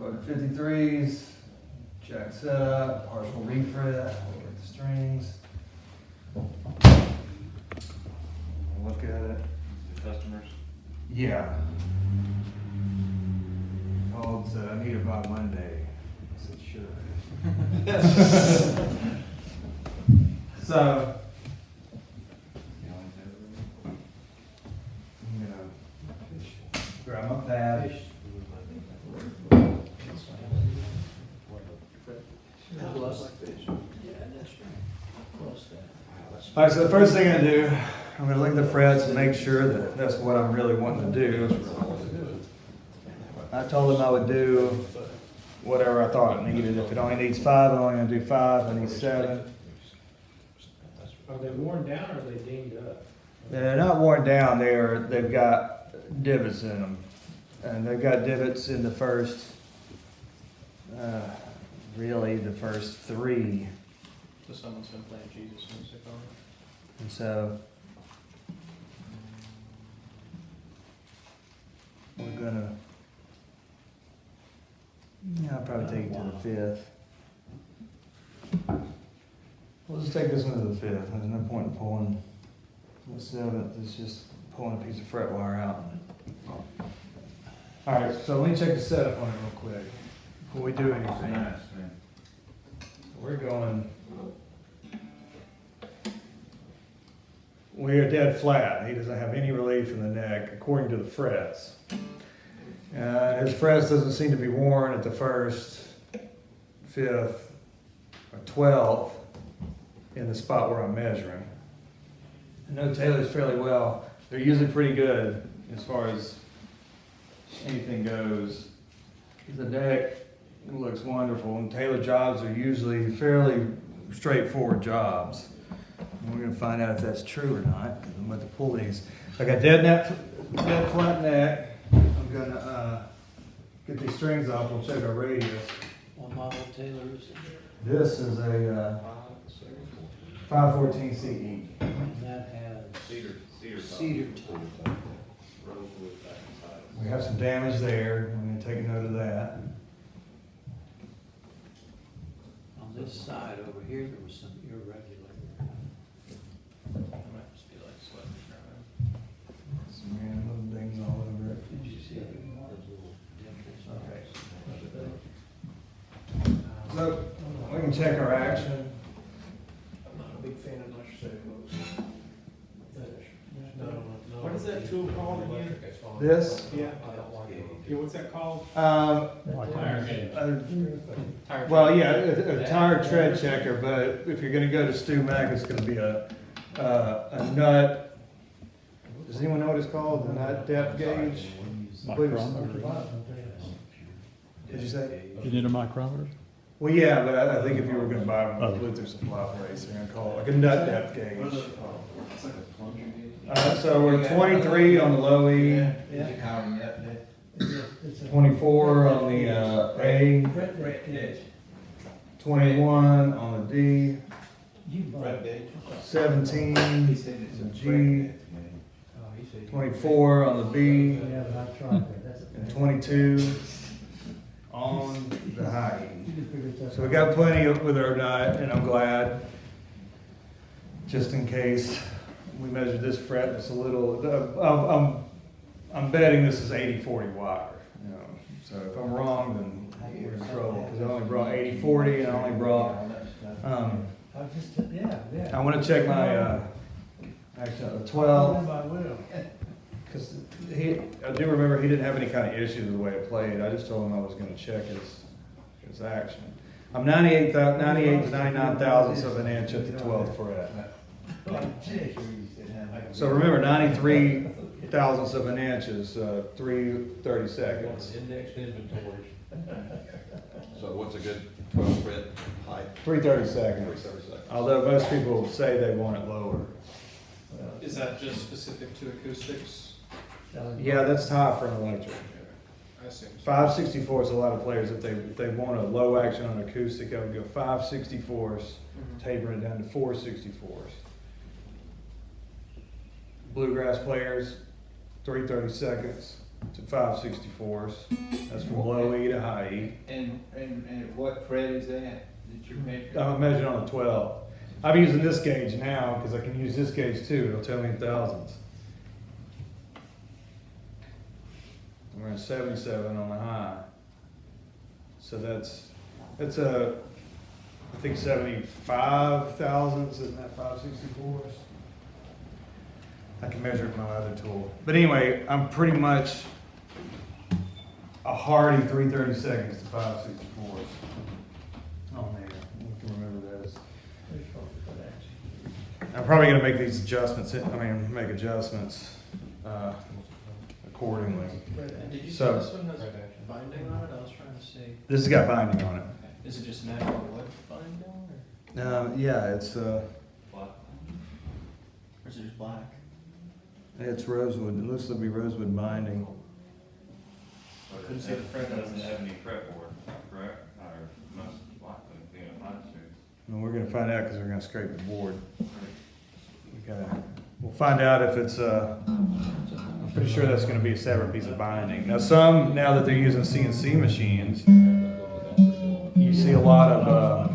Go to 53s, jack setup, partial refret, look at the strings. Look at it. Customers. Yeah. Called, said I need it by Monday. I said, sure. So, I'm gonna grab my pad. All right, so the first thing I do, I'm gonna look at the frets and make sure that that's what I'm really wanting to do. I told him I would do whatever I thought it needed. If it only needs 5, I'm only gonna do 5. If I need 7. Are they worn down or are they dinged up? They're not worn down. They've got divots in them, and they've got divots in the first, really the first 3. So someone's been playing Jesus music on it? And so we're gonna, I'll probably take it to the 5th. We'll just take this one to the 5th. There's no point in pulling the 7th. It's just pulling a piece of fret wire out. All right, so let me check the setup on it real quick before we do anything. We're going. We are dead flat. He doesn't have any relief in the neck according to the frets. His frets doesn't seem to be worn at the 1st, 5th, or 12th in the spot where I'm measuring. I know Taylor's fairly well. They're usually pretty good as far as anything goes. The neck looks wonderful, and Taylor jobs are usually fairly straightforward jobs. We're going to find out if that's true or not, because I'm about to pull these. I got dead flat neck. I'm going to get these strings off. We'll check our radius. What model Taylor is it? This is a 514 CE. And that has cedar top. We have some damage there. I'm going to take a note of that. On this side over here, there was some irregular. Some random little dings all over it. Did you see those little dimples? So we can check our action. I'm not a big fan of much cellulose. What is that tool called again? This, Yeah. Yeah, what's that called? well, yeah, a tire tread checker, but if you're going to go to Stu Mac, it's going to be a nut. Does anyone know what it's called? The nut depth gauge? Micrometer. Did you say? You need a micrometer? Well, yeah, but I think if you were going to buy one at Luther Supply Place, they're going to call it like a nut depth gauge. So we're 23 on the low E, 24 on the A, 21 on the D, 17 on the G, 24 on the B, and 22 on the high E. So we got plenty with our nut, and I'm glad, just in case we measured this fret. It's a little. I'm betting this is 80/40 wire. You know, so if I'm wrong, then we're in trouble because I only brought 80/40, and I only brought. I want to check my actually 12. Because I do remember he didn't have any kind of issues with the way it played. I just told him I was going to check his action. I'm 98 to 99 thousandths of an inch at the 12th fret. So remember, 93 thousandths of an inch is 3/32. Index inventories. So what's a good 12 fret height? 3/32. Although most people say they want it lower. Is that just specific to acoustics? Yeah, that's high for an electric. I assume. 5/64 a lot of players, if they want a low action on acoustic, I would go 5/64, tapering it down to 4/64. Bluegrass players, 3/32. to 5/64. That's from low E to high E. And what fret is that you're measuring? I'm measuring on the 12. I'm using this gauge now because I can use this gauge too. It'll tell me in thousands. We're at 77 on the high. So that's a, I think 75 thousandths, isn't that 5/64? I can measure it with my other tool. But anyway, I'm pretty much a hearty 3/32 to 5/64 on there. You can remember those. I'm probably gonna make these adjustments, make adjustments accordingly. Did you say So- this one has binding on it? I was trying to see. This has got binding on it. Is it just natural wood binding or Yeah, it's is it just black? rosewood. It looks to be rosewood binding. Couldn't see the fret. It doesn't have any fretboard, correct? Or most likely being a fine suit. And we're gonna find out because we're gonna scrape the board. We'll find out if it's I'm pretty sure that's gonna be a separate piece of binding. Now now that they're using CNC machines, you see a lot of,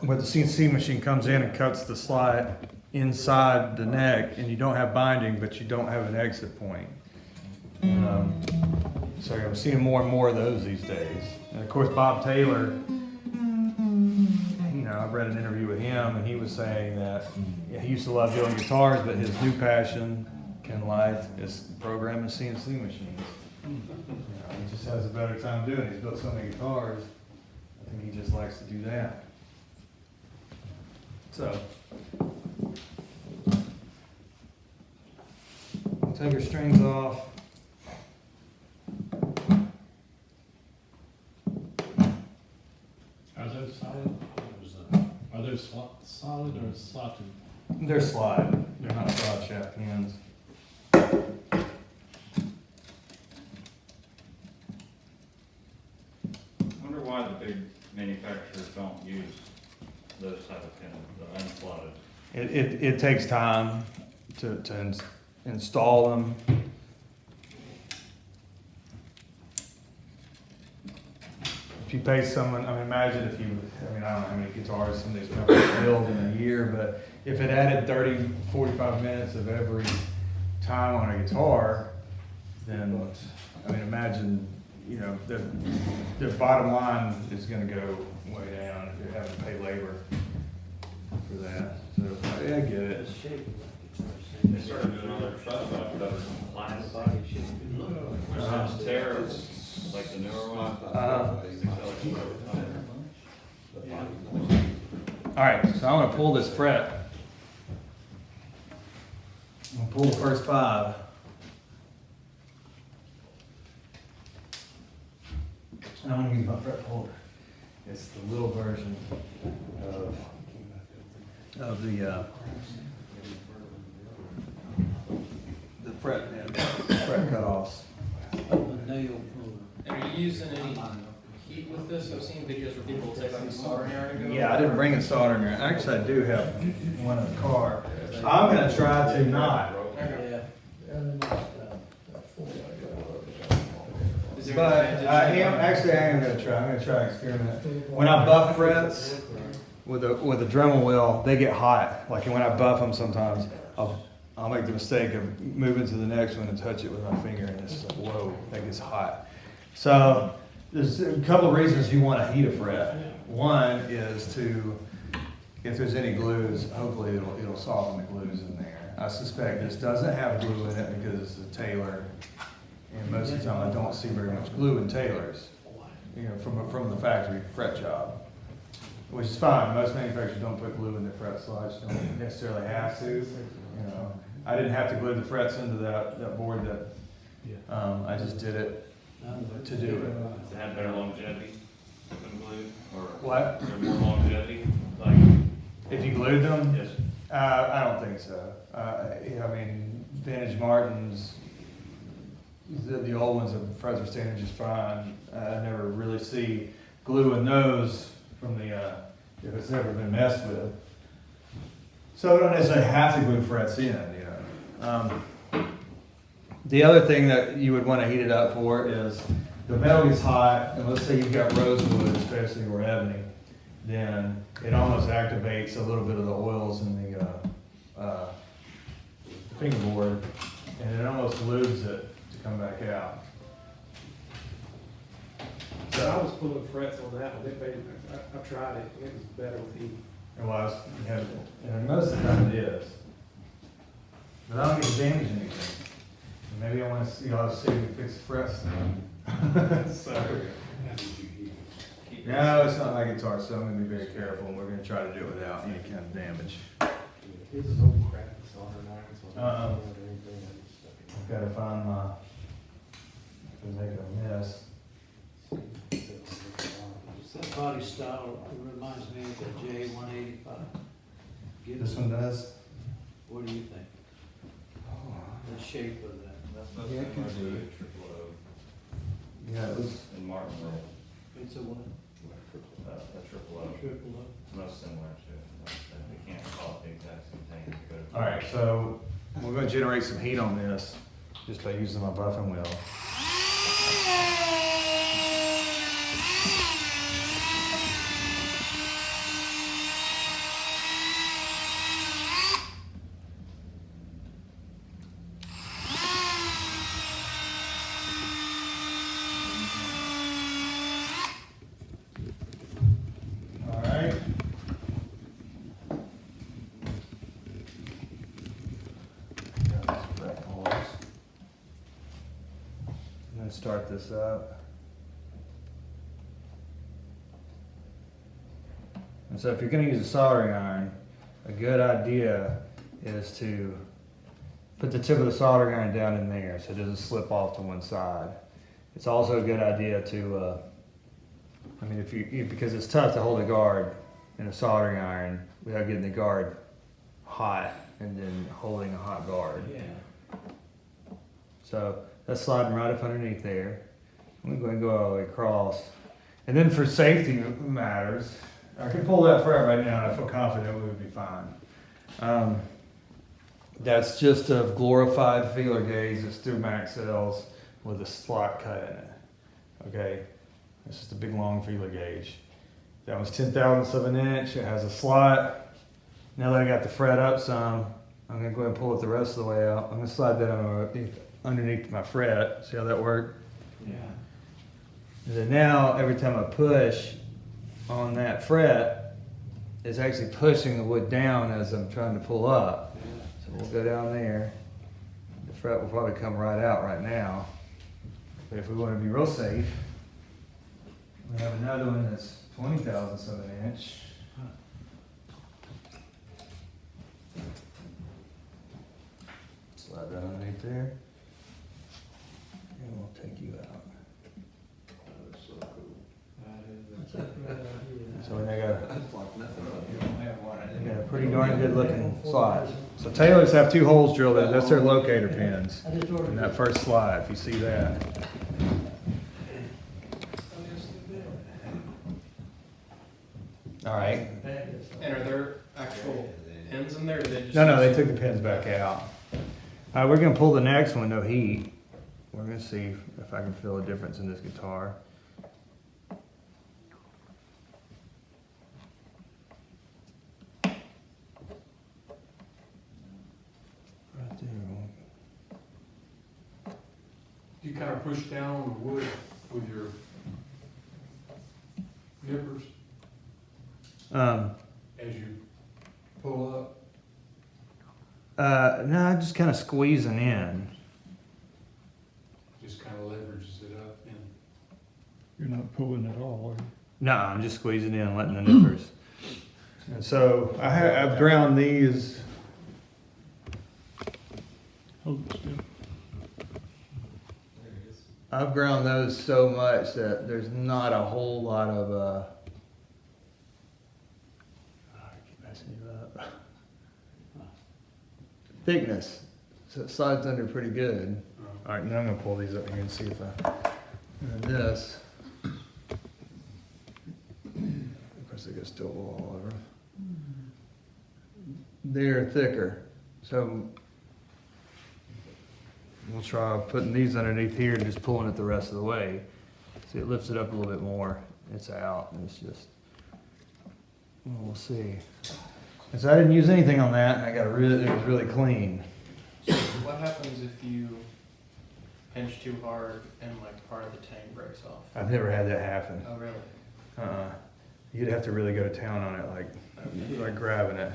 where the CNC machine comes in and cuts the slide inside the neck and you don't have binding, but you don't have an exit point. So I'm seeing more and more of those these days. And of course, Bob Taylor, I've read an interview with him and he was saying that he used to love doing guitars, but his new passion in life is programming CNC machines. He just has a better time doing it. He's built so many guitars. I think he just likes to do that. So, take your strings off. Are those solid? Are those solid or slotted? They're slide. They're not slide shaft pins. I wonder why the big manufacturers don't use those type of pins, the unslotted. It takes time to install them. If you pay someone, imagine if you, I don't know how many guitars some of these companies build in a year, but if it added 30, 45 minutes of every time on a guitar, then, imagine, their bottom line is gonna go way down if you're having to pay labor for that. So, yeah, I get it. They started doing all their stuff out of plastic. Tear, like the newer one. All right, so I'm gonna pull this fret. I'm gonna pull the first 5. And I'm gonna use my fret puller. It's the little version of the fret cutoffs. Nail And are you using any heat with this? I've seen videos where people take like a soldering iron and go. Yeah, I didn't bring a soldering iron. Actually, I do have one in the car. I'm gonna try to not. Okay. Is there But an I advantage? am gonna try. I'm gonna try and experiment. When I buff frets with a Dremel wheel, they get hot. Like when I buff them, sometimes I'll make the mistake of moving to the next one and touch it with my finger, and it's like, whoa, that gets hot. So there's a couple of reasons you want to heat a fret. One is to, if there's any glues, hopefully it'll soften the glues in there. I suspect this doesn't have glue in it because it's a Taylor. And most of the time, I don't see very much glue in Taylors, from the factory fret job, which is fine. Most manufacturers don't put glue in their fret slides. You don't necessarily have to. I didn't have to glue the frets into that board. I just did it to do it. Does it have better longevity than glue? Or What? is there more longevity? Like, If you glued them? yes. I don't think so. Vintage Martins, the old ones, the frets are standing just fine. I never really see glue in those from if it's never been messed with. So I don't necessarily have to glue frets in, The other thing that you would want to heat it up for is the metal gets hot, and let's say you've got rosewood, especially or ebony, then it almost activates a little bit of the oils in the fingerboard, and it almost lubes it to come back out. So I was pulling frets on that one, I tried it, it was better with heat. It was, and most of the time it is. But I don't get to damage anything. Maybe I want to see, I'll see if we fix the frets now. So, no, it's not my guitar, so I'm gonna be very careful, and we're gonna try to do it without any kind of damage. His is old crap, it's on her iron, so. Uh-uh. I've gotta find my, to make a mess. That body style reminds me of the J185. This one does? What do you think? The shape of that? That's Yeah, it similar could to be. a triple O Yeah, it was, in Martinville, It's a what? a triple O, Triple O? most similar to it. But we can't call it the exact same thing. It's good. all right, so we're gonna generate some heat on this just by using my buffing wheel. All right. Got these fret pulls. I'm gonna start this up. And so if you're gonna use a soldering iron, a good idea is to put the tip of the soldering iron down in there so it doesn't slip off to one side. It's also a good idea to, I mean, because it's tough to hold a guard in a soldering iron without getting the guard hot and then holding a hot guard. Yeah. So that's sliding right up underneath there. I'm going to go all the way across. And then for safety matters, I can pull that fret right now and I feel confident we would be fine. That's just a glorified feeler gauge that's through Maxell's with a slot cut in it. Okay, it's just a big long feeler gauge. That one's 10/1000ths of an inch. It has a slot. Now that I got the fret up some, I'm gonna go ahead and pull it the rest of the way out. I'm gonna slide that underneath my fret. See how that worked? Yeah. And then now, every time I push on that fret, it's actually pushing the wood down as I'm trying to pull up. So we'll go down there. The fret will probably come right out right now. But if we want to be real safe, we have another one that's 20/1000ths of an inch. Slide that underneath there. And we'll take you out. That's so cool. That's a great idea. So we now got That's like nothing. You don't have one of them. we got a pretty darn good looking slide. So Taylors have two holes drilled in. That's their locator pins. I just ordered In that first slide, if you see that. All right. And are there actual pins in there, or they just? No, they took the pins back out. We're gonna pull the next one, no heat. We're gonna see if I can feel a difference in this guitar. Right there. Do you kind of push down on the wood with your nippers as you pull up? No, just kind of squeezing in. Just kind of leverages it up and. You're not pulling at all, are you? No, I'm just squeezing in, letting the nippers. And so I've ground these. Hold it still. I've ground those so much that there's not a whole lot of, I keep messing you up. Thickness. So it slides under pretty good. All right, now I'm gonna pull these up here and see if and this. Of course, they got still all over. They're thicker. So we'll try putting these underneath here and just pulling it the rest of the way. See, it lifts it up a little bit more. It's out, and it's just, well, we'll see. And so I didn't use anything on that, and I got it was really clean. So what happens if you pinch too hard and like part of the tank breaks off? I've never had that happen. Oh, really? You'd have to really go to town on it, like grabbing it.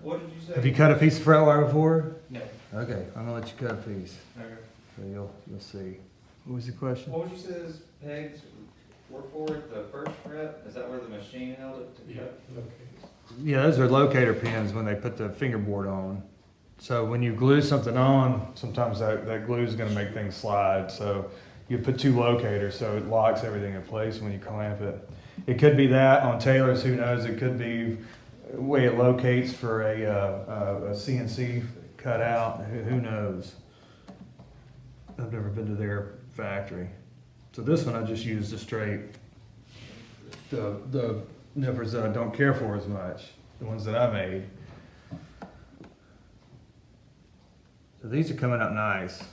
What did you say? Have you cut a piece of fret wire before? No. Okay, I'm gonna let you cut a piece, Okay. so you'll see. What was the question? What would you say those pegs were for, the first fret? Is that where the machine held it to Yeah, cut? okay. Yeah, those are locator pins when they put the fingerboard on. So when you glue something on, sometimes that glue is gonna make things slide. So you put two locators so it locks everything in place when you clamp it. It could be that on Taylor's, who knows? It could be the way it locates for a CNC cutout. Who knows? I've never been to their factory. So this one I just used a straight, the nippers that I don't care for as much, the ones that I made. So these are coming out nice.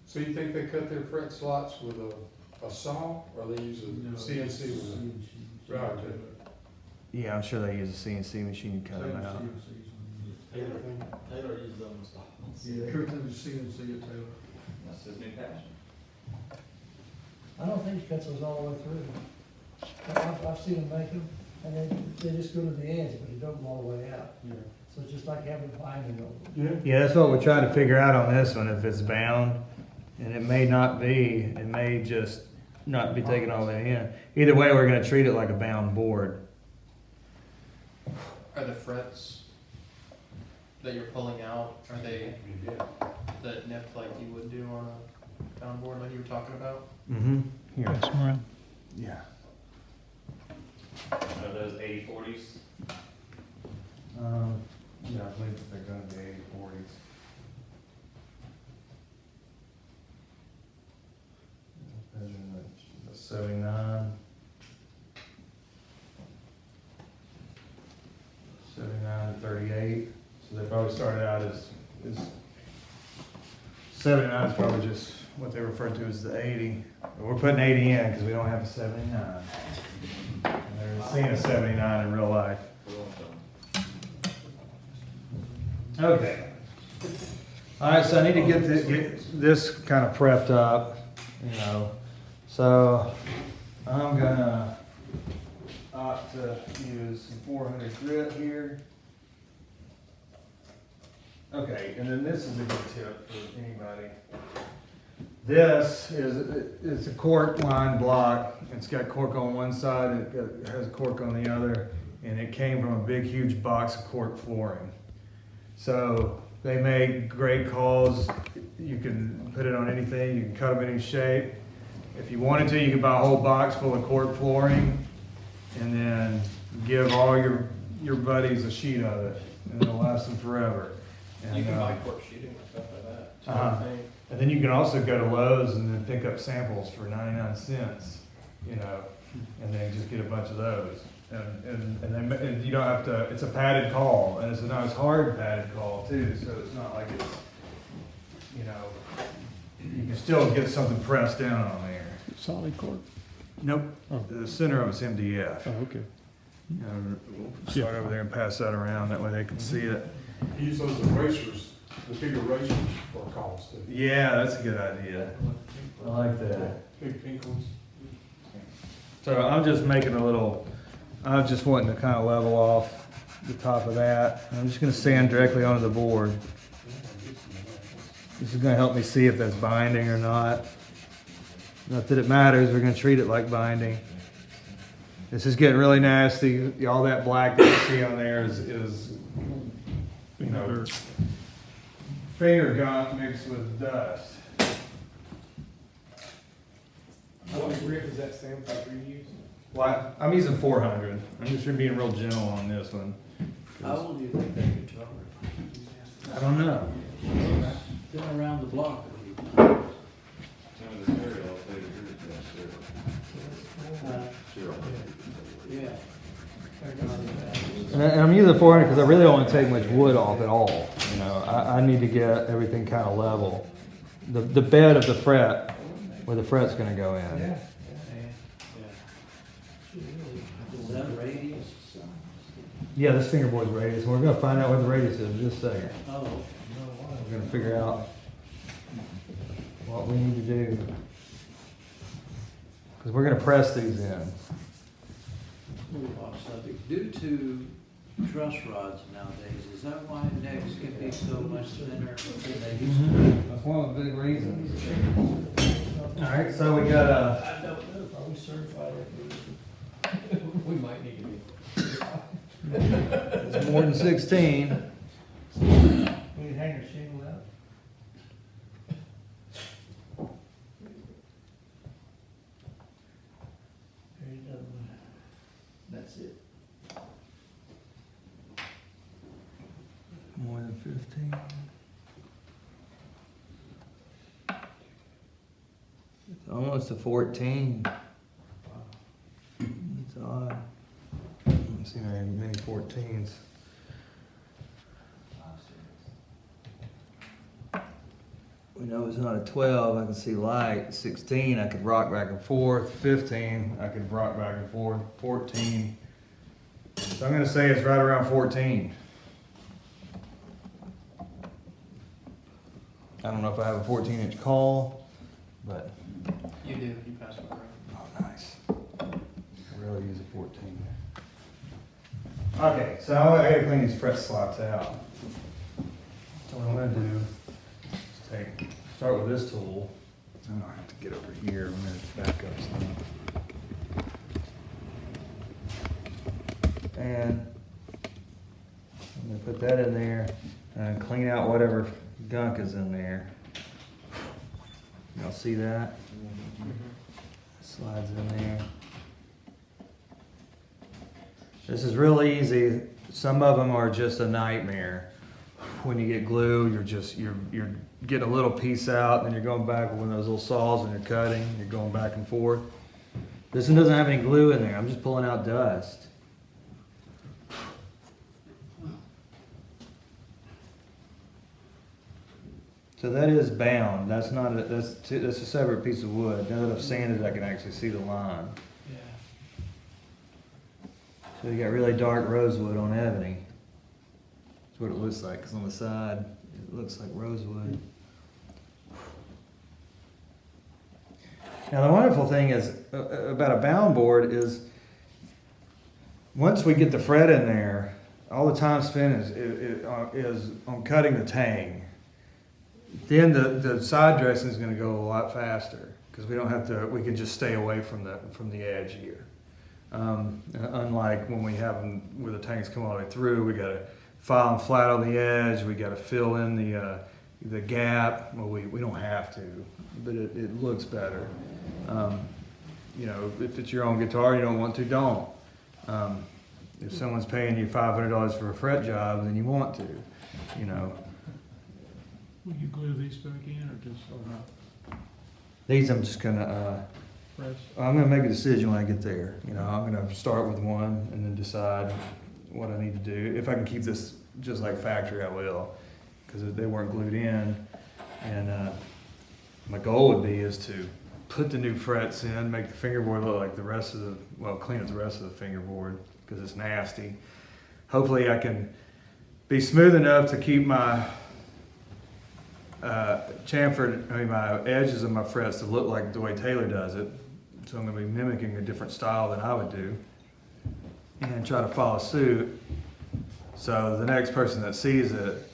So you think they cut their fret slots with a saw, or they use a CNC with a router? Yeah, I'm sure they use a CNC machine to cut them out. Taylor uses them as well. Yeah, everything is CNC at Taylor. That's his new passion. I don't think he cuts those all the way through. I've seen them make them, and then they just go to the edge, but they don't go all the way out. Yeah. So it's just like having a binding over. Yeah, that's what we're trying to figure out on this one, if it's bound. And it may not be, it may just not be taken all the way in. Either way, we're gonna treat it like a bound board. Are the frets that you're pulling out, are they the nip like you would do on a bound board like you were talking about? Mm-hmm. Here. Yeah. Are those 80/40s? Yeah, I believe they're gonna be 80/40s. The 79. 79 to 38. So they probably started out as 79 is probably just what they refer to as the 80. But we're putting 80 in because we don't have a 79. And they're seeing a 79 in real life. Okay. All right, so I need to get this kind of prepped up, you know. So I'm gonna opt to use some 400 grit here. Okay, and then this is a good tip for anybody. This is a cork line block. It's got cork on one side, it has cork on the other, and it came from a big, huge box of cork flooring. So they make great calls. You can put it on anything. You can cut them any shape. If you wanted to, you could buy a whole box full of cork flooring and then give all your buddies a sheet of it, and it'll last them forever. And, You can buy cork sheeting and stuff like that. Uh-huh. And then you can also go to Lowe's and then pick up samples for 99 cents, you know, and then just get a bunch of those. And you don't have to, it's a padded call, and it's a nice hard padded call too, so it's not like it's, you know, you can still get something pressed down on there. Solid cork? Nope, Oh. the center of it's MDF. Oh, okay. We'll start over there and pass that around, that way they can see it. Use those erasers, the big erasers for calls too. Yeah, that's a good idea. I like that. Big pink ones. So I'm just making a little, I'm just wanting to kind of level off the top of that. I'm just gonna sand directly onto the board. This is gonna help me see if that's binding or not. Not that it matters, we're gonna treat it like binding. This is getting really nasty. All that black that you see on there is you know, finger gunk mixed with dust. What grit is that sandpaper you use? Well, I'm using 400. I'm just being real gentle on this one. How old do you think that guitar? I don't know. Been around the block. Some of the cereal, I'll say the grit is that cereal. Yeah. And I'm using 400 because I really don't want to take much wood off at all. You know, I need to get everything kind of level. The bed of the fret, where the fret's going to go in. Is that radius? Yeah, this fingerboard's radius. We're going to find out what the radius is in just a second. Oh, We're going to figure out what we need to do. Because we're going to press these in. off subject. Due to truss rods nowadays, is that why necks can be so much thinner than they used to be? That's one of the big reasons. All right, so we got a. I don't know if I was certified after We might need to be. It's more than 16. we need hanger shingle out. There you go. That's it. More than 15. It's almost a 14. It's odd. I don't see very many 14s. We know it's not a 12, I can see light. 16, I could rock back and forth. 15, I could rock back and forth. 14. So I'm gonna say it's right around 14. I don't know if I have a 14-inch call, but You do, you pass it around. oh, nice. I really use a 14. Okay, so I gotta clean these fret slots out. So what I'm gonna do is start with this tool. Oh, I have to get over here. I'm gonna back up some. And I'm gonna put that in there and clean out whatever gunk is in there. Y'all see that? Slides in there. This is really easy. Some of them are just a nightmare. When you get glue, you're getting a little piece out, and then you're going back with one of those little saws and you're cutting. You're going back and forth. This one doesn't have any glue in there. I'm just pulling out dust. So that is bound. That's not a, that's a separate piece of wood. Now that I've sanded it, I can actually see the line. Yeah. So you got really dark rosewood on ebony. That's what it looks like, because on the side, it looks like rosewood. Now the wonderful thing is, about a bound board is, once we get the fret in there, all the time spent is on cutting the tang. Then the side dressing is going to go a lot faster, because we don't have to, we can just stay away from the edge here. Unlike when we have them where the tanks come all the way through, we got to file them flat on the edge. We got to fill in the gap. Well, we don't have to, but it looks better. You know, if it's your own guitar, you don't want to, don't. If someone's paying you $500 for a fret job, then you want to, you know. Will you glue these back in or just, or not? These I'm just gonna, Press? I'm gonna make a decision when I get there. You know, I'm gonna start with one and then decide what I need to do. If I can keep this just like factory, I will, because they weren't glued in. And my goal would be is to put the new frets in, make the fingerboard look like the rest of the, well, clean up the rest of the fingerboard because it's nasty. Hopefully I can be smooth enough to keep my my edges of my frets to look like the way Taylor does it. So I'm going to be mimicking a different style than I would do and try to follow suit. So the next person that sees it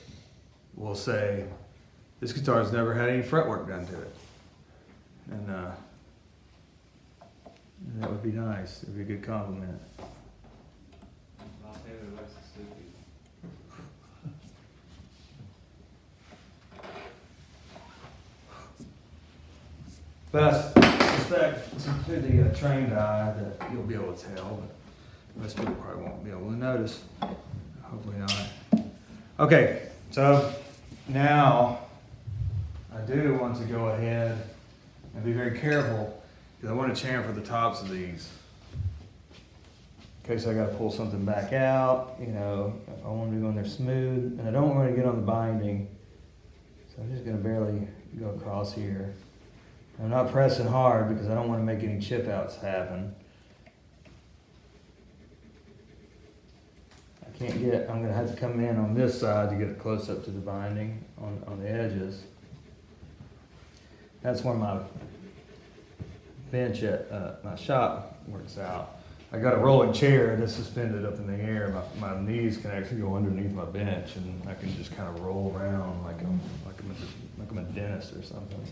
will say, this guitar's never had any fretwork done to it. And that would be nice. It would be a good compliment. But I suspect to the trained eye that you'll be able to tell, but most people probably won't be able to notice. Hopefully not. Okay, so now I do want to go ahead and be very careful because I want to chamfer the tops of these. case I gotta pull something back out, you know, if I want to go in there smooth, and I don't want to get on the binding. So I'm just gonna barely go across here. I'm not pressing hard because I don't want to make any chip outs happen. I can't get, I'm gonna have to come in on this side to get it close up to the binding on the edges. That's where my bench at my shop works out. I got a rolling chair that's suspended up in the air. My knees can actually go underneath my bench, and I can just kind of roll around like I'm a dentist or something.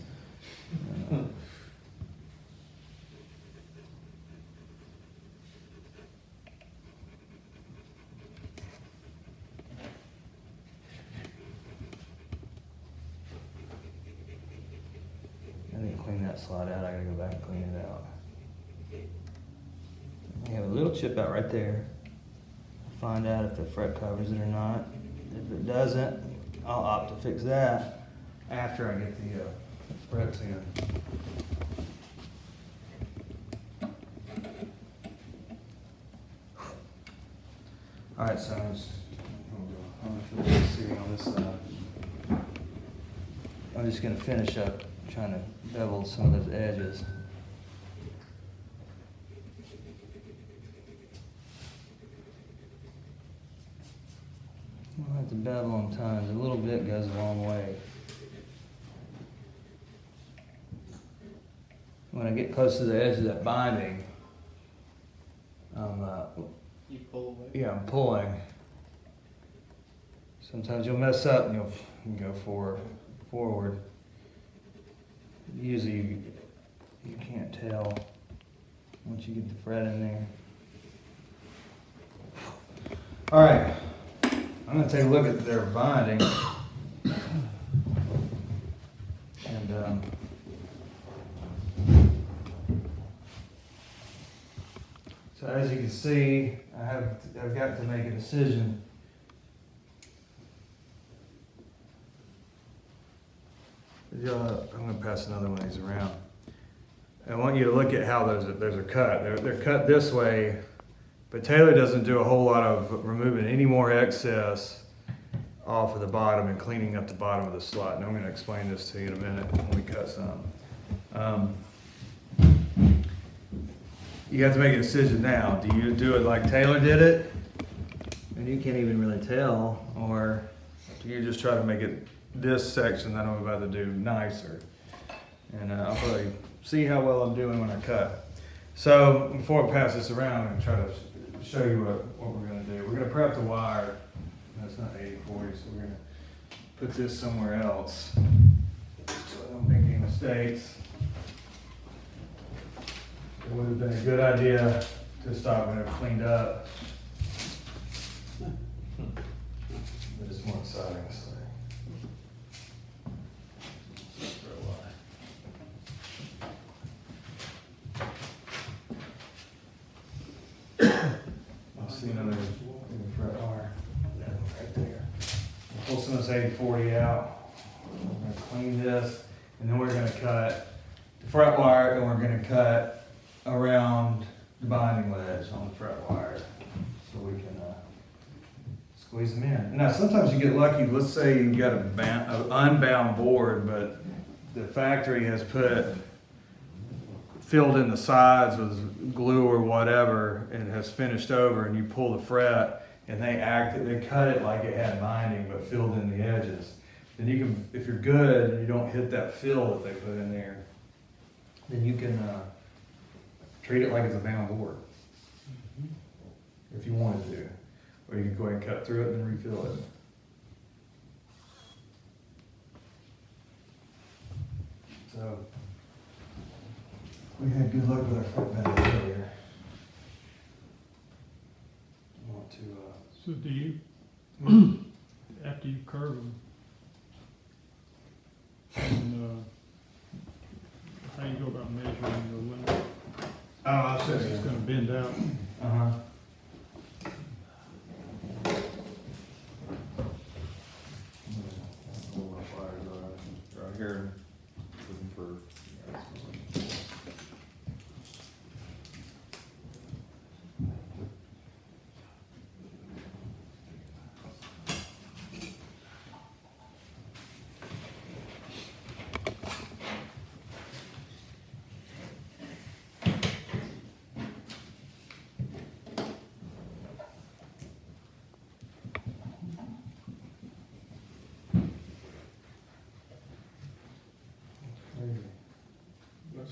I didn't clean that slot out. I gotta go back and clean it out. We have a little chip out right there. Find out if the fret covers it or not. If it doesn't, I'll opt to fix that after I get the frets in. All right, so I'm just on this side. I'm just gonna finish up trying to bevel some of those edges. I'll have to bevel them times. A little bit goes a long way. When I get close to the edge of that binding, You pull away. yeah, I'm pulling. Sometimes you'll mess up and you'll go forward. Usually you can't tell once you get the fret in there. All right, I'm gonna take a look at their binding. And so as you can see, I've got to make a decision. I'm gonna pass another one of these around. I want you to look at how those are cut. They're cut this way, but Taylor doesn't do a whole lot of removing any more excess off of the bottom and cleaning up the bottom of the slot. And I'm gonna explain this to you in a minute when we cut some. You have to make a decision now. Do you do it like Taylor did it, and you can't even really tell, or do you just try to make it this section that I'm about to do nicer? And I'll probably see how well I'm doing when I cut. So before I pass this around, I'm gonna try to show you what we're gonna do. We're gonna prep the wire. That's not 80/40, so we're gonna put this somewhere else so I don't make any mistakes. It would have been a good idea to stop when it cleaned up. But it's more exciting, so. I'll see another fret wire right there. We'll pull some of this 80/40 out. We're gonna clean this, and then we're gonna cut the fret wire, and we're gonna cut around the binding ledge on the fret wire, so we can squeeze them in. Now, sometimes you get lucky. Let's say you got an unbound board, but the factory has filled in the sides with glue or whatever, and has finished over, and you pull the fret, and they cut it like it had binding, but filled in the edges. Then you can, if you're good and you don't hit that fill that they put in there, then you can treat it like it's a bound board, if you wanted to. Or you can go ahead and cut through it and refill it. So, we had good luck with our fret bending earlier. I want to, So do you, after you curve them, and, how you go about measuring the limit? oh, I'll show Since it's you. gonna bend out. Uh-huh. Right here, looking for.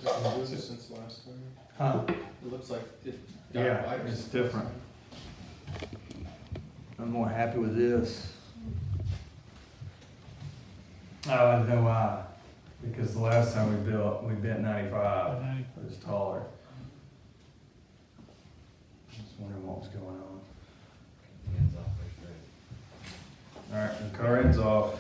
Looks like it's improved since last time. Huh? It looks like it got Yeah, wider it's since last different. time. I'm more happy with this. Oh, I know why. Because the last time we bent 95. It was taller. Just wondering what was going on. Hands off, right there. All right, the car ends off.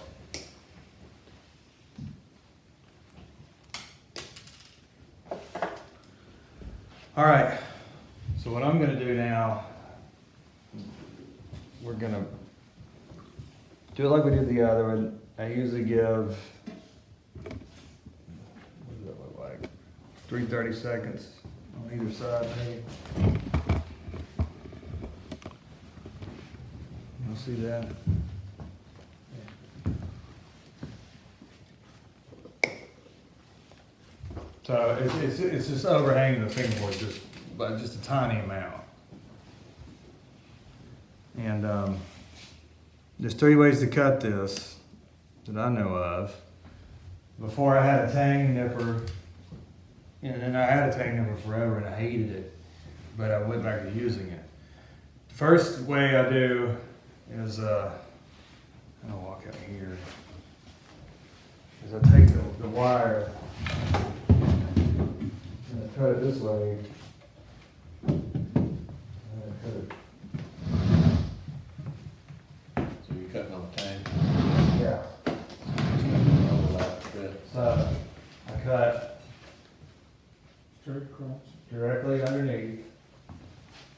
All right, so what I'm gonna do now, we're gonna do it like we did the other one. I usually give, what does that look like? 30 seconds on either side, maybe. You'll see that? So it's just overhanging the fingerboard just by just a tiny amount. And there's 3 ways to cut this that I know of. Before I had a tang nipper, and I had a tang nipper forever and I hated it, but I went back to using it. The first way I do is, I'm gonna walk out here, is I take the wire and I cut it this way. And I cut it, So you're cutting on the tank, yeah. overlap fit. So I cut Straight across. directly underneath,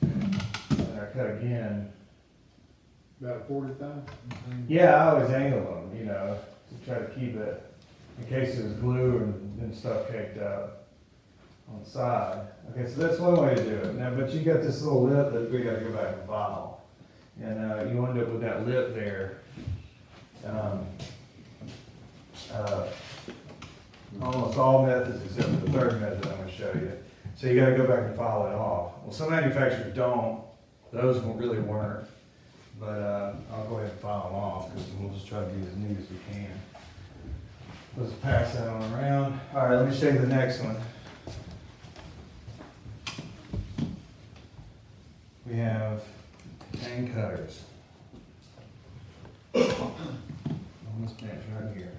and I cut again. About 45. Yeah, I always angle them, you know, to try to keep it, in case there's glue and stuff caked up on the side. Okay, so that's one way to do it. Now, but you got this little lip that we gotta go back and file. And you end up with that lip there. Almost all methods except for the third method I'm gonna show you. So you gotta go back and file it off. Well, some manufacturers don't. Those won't really work. But I'll go ahead and file them off because we'll just try to be as neat as we can. Let's pass that on around. All right, let me show you the next one. We have hang cutters. On this bench right here.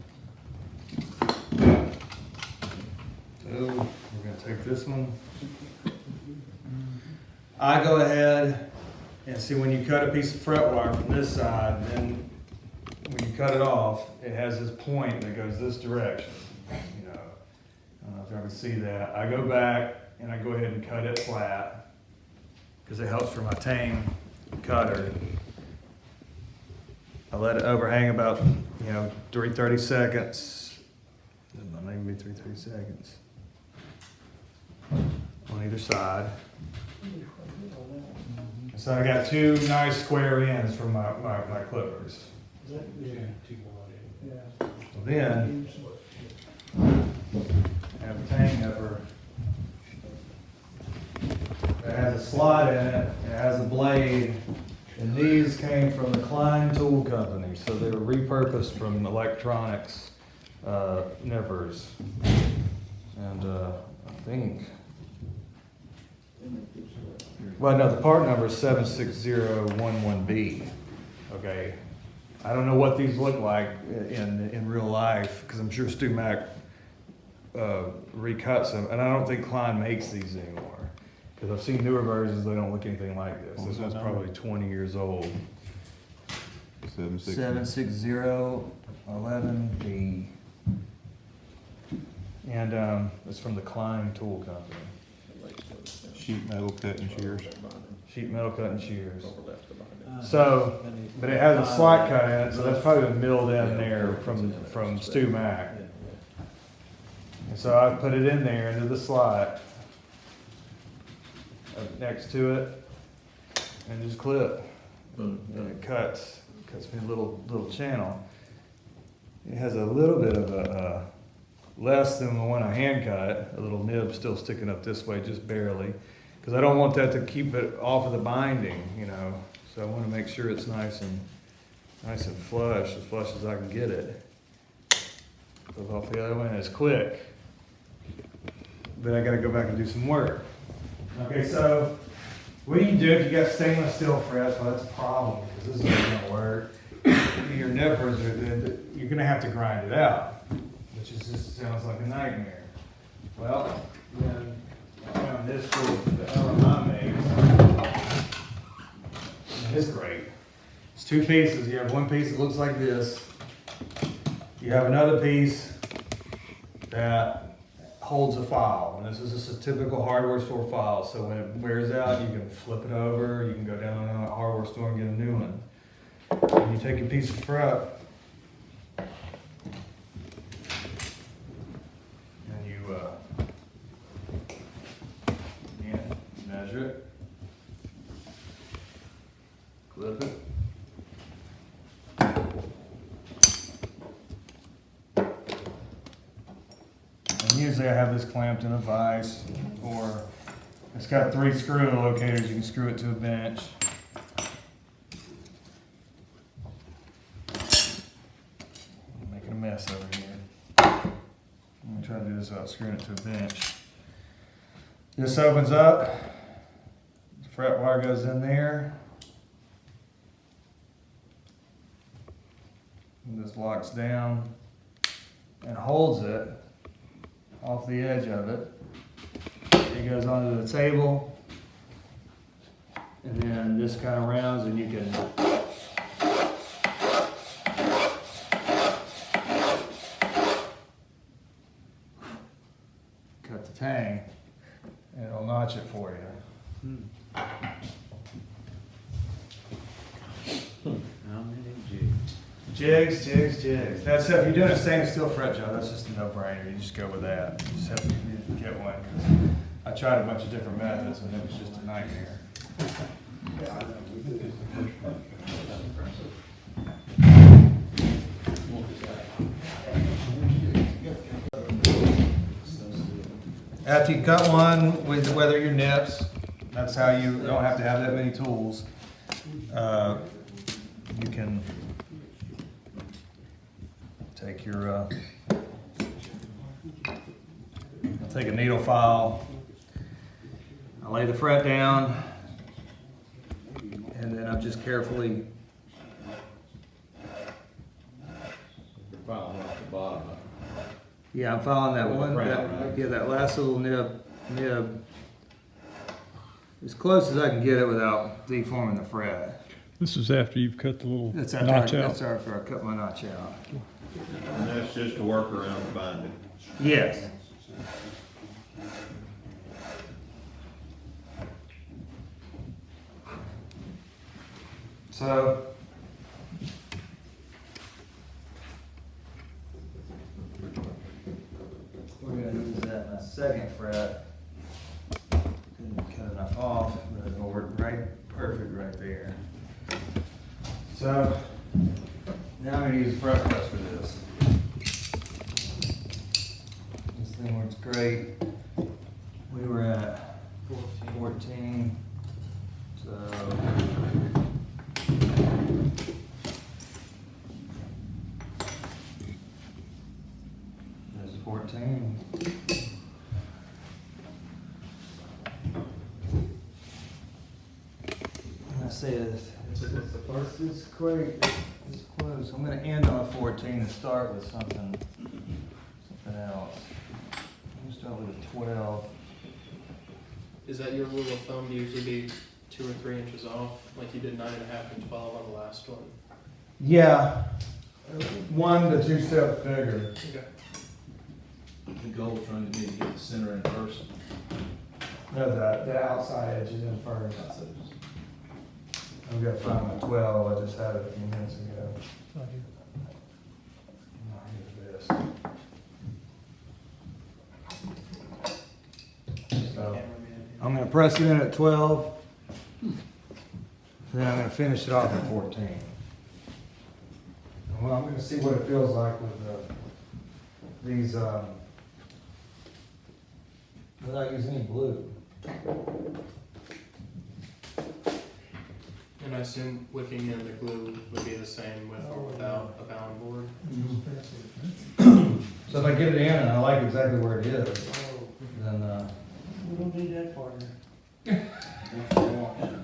So we're gonna take this one. I go ahead and see when you cut a piece of fret wire from this side, then when you cut it off, it has this point that goes this direction. You know, I don't know if y'all can see that. I go back and I go ahead and cut it flat because it helps for my tang cutter. I let it overhang about, 30 seconds. It might even be 30 seconds on either side. So I got 2 nice square ends for my clippers. Yeah. So then, I have a tang nipper that has a slot in it, it has a blade, and these came from the Klein Tool Company, so they were repurposed from electronics nippers. And I think, well, no, the part number is 76011B. Okay, I don't know what these look like in real life because I'm sure Stu Mack recuts them, and I don't think Klein makes these anymore because I've seen newer versions. They don't look anything like this. This one's probably 20 years old. 76011B, and it's from the Klein Tool Company. Sheet metal cutting shears. Sheet metal cutting shears. So, but it has a slot cut in it, so that's probably been milled in there from Stu Mack. And so I put it in there into the slot next to it and just clip. And it cuts me a little channel. It has a little bit of a less than the one I hand cut, a little nib still sticking up this way just barely. Because I don't want that to keep it off of the binding, So I want to make sure it's nice and flush, as flush as I can get it. Goes off the other one, and it's quick. but I gotta go back and do some work. Okay, so what do you do if you got stainless steel frets? Well, that's a problem, because this isn't gonna work. Your nippers you're gonna have to grind it out, which is just sounds like a nightmare. Well, then I found this tool that LMI makes. And it's great. It's two pieces. You have one piece that looks like this. You have another piece that holds a file. And this is just a typical hardware store file. So when it wears out, you can flip it over. You can go down to a hardware store and get a new one. And you take a piece of fret and you measure it, clip it. And usually I have this clamped in a vise, or it's got 3 screw locators. You can screw it to a bench. I'm making a mess over here. I'm gonna try to do this without screwing it to a bench. This opens up. The fret wire goes in there. And this locks down and holds it off the edge of it. It goes onto the table, and then this kind of rounds, and you can cut the tang, and it'll notch it for you. How many jigs? Jigs. That's if you're doing a stainless steel fret job, that's just a no-brainer. You just go with that. You just have to get one. 'Cause I tried a bunch of different methods, and it was just a nightmare. After you cut one with whether your nips, that's how you don't have to have that many tools. You can take your take a needle file. I lay the fret down, and then I'm just carefully You're filing off the bottom. I'm following that one, Round, right? that last little nib, as close as I can get it without deforming the fret. This is after you've cut the little That's notch out. after I cut my notch out. And that's just to work around the binding. Yes. So, we're gonna use that in a second fret. Didn't cut enough off, but it'll work right, perfect right there. So, now I'm gonna use a fret press for this. This thing works great. We were at 14, so. There's 14. And I say this, it's great, it's close. I'm gonna end on a 14 and start with something else. I'm gonna start with a 12. Is that your rule of thumb to usually be 2 or 3 inches off, like you did 9.5 and 12 on the last one? Yeah, 1 to 2 steps bigger. Okay. The goal trying to be to get the center in first. No, the outside edge is in first. I've got 5 and 12, I just had it a few minutes ago. Here's this. So, I'm gonna press it in at 12, then I'm gonna finish it off at 14. Well, I'm gonna see what it feels like with these, without using any glue. And I assume wicking in the glue would be the same with or without a bound board? So if I get it in and I like exactly where it is, then then, We don't need that partner.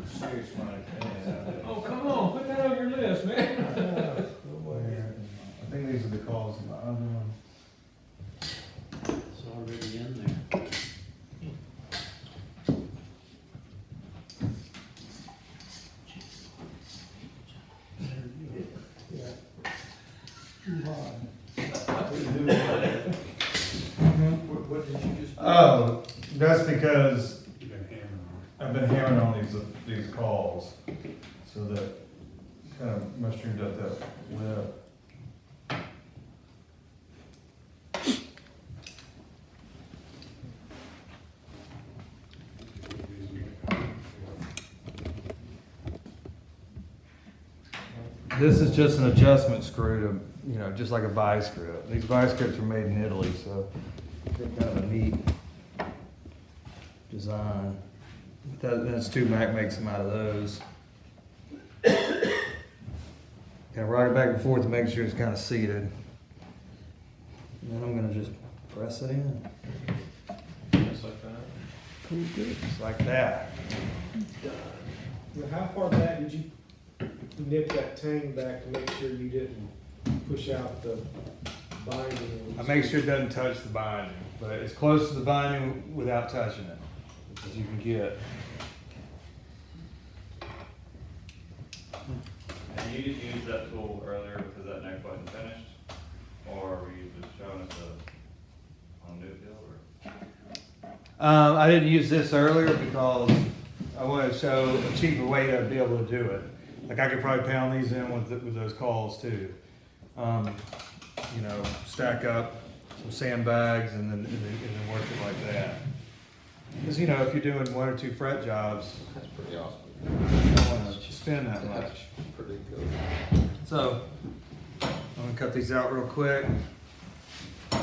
Serious money. Oh, come on, put that on your list, man. I think these are the calls, I don't know. It's already in there. Yeah. Too hard. What did you just? Oh, that's because You've been hammering on I've been hammering on these calls, so that kind of mushroomed up that lip. This is just an adjustment screw to, you know, just like a vice grip. These vice grips were made in Italy, so they're kind of a neat design. Then Stu Mac makes them out of those. Kind of rock it back and forth to make sure it's kind of seated. And then I'm gonna just press it in, Just like that. just like that. How far back did you nip that tang back to make sure you didn't push out the binding? I make sure it doesn't touch the binding, but it's close to the binding without touching it, as you can get. And you didn't use that tool earlier because that neck wasn't finished? Or were you just showing us on Newfield or? I didn't use this earlier because I wanted to show a cheaper way to be able to do it. Like I could probably pound these in with those calls too. You know, stack up some sandbags and then work it like that. Because you know, if you're doing 1 or 2 fret jobs, That's pretty awesome. you don't want to spin that much. That's pretty cool. So I'm gonna cut these out real quick. And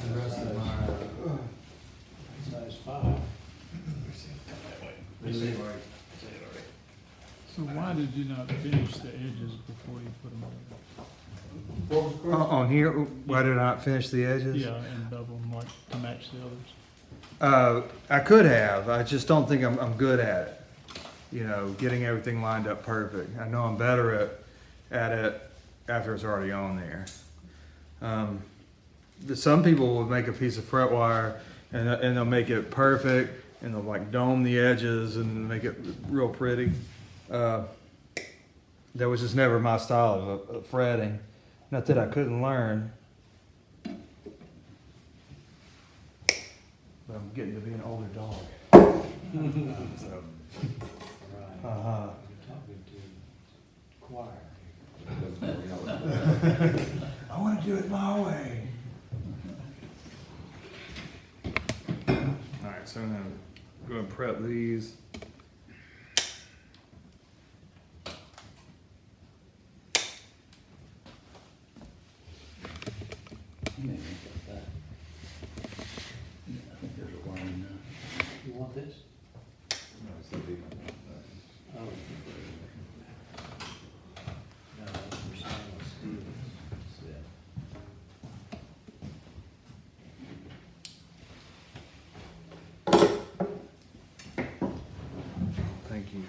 the rest of mine. Size 5. So why did you not finish the edges before you put them on? What was the question? On here, why did I not finish the edges? Yeah, and double them like to match the others. I could have. I just don't think I'm good at it. You know, getting everything lined up perfect. I know I'm better at it after it's already on there. Some people will make a piece of fret wire and they'll make it perfect and they'll like dome the edges and make it real pretty. That was just never my style of fretting. Not that I couldn't learn. But I'm getting to be an older dog. So, Right. uh-huh. You're talking to choir. I want to do it my way. All right, so I'm gonna go and prep these. You may make that. I think there's a line. You want this? No, it's the big one. Oh. No, that's for stainless steel. That's it. Thank you.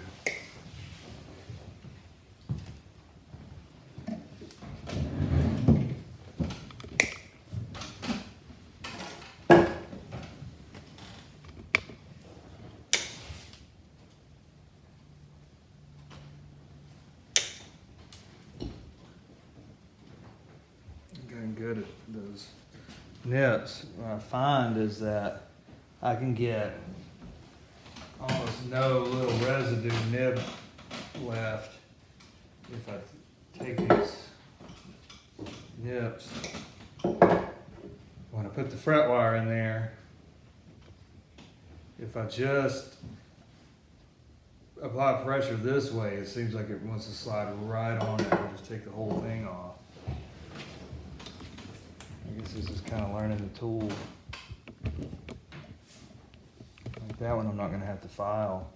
Getting good at those nips. What I find is that I can get almost no little residue nib left if I take these nips. When I put the fret wire in there, if I just apply pressure this way, it seems like it wants to slide right on it and just take the whole thing off. I guess this is kind of learning the tool. Like that one I'm not gonna have to file.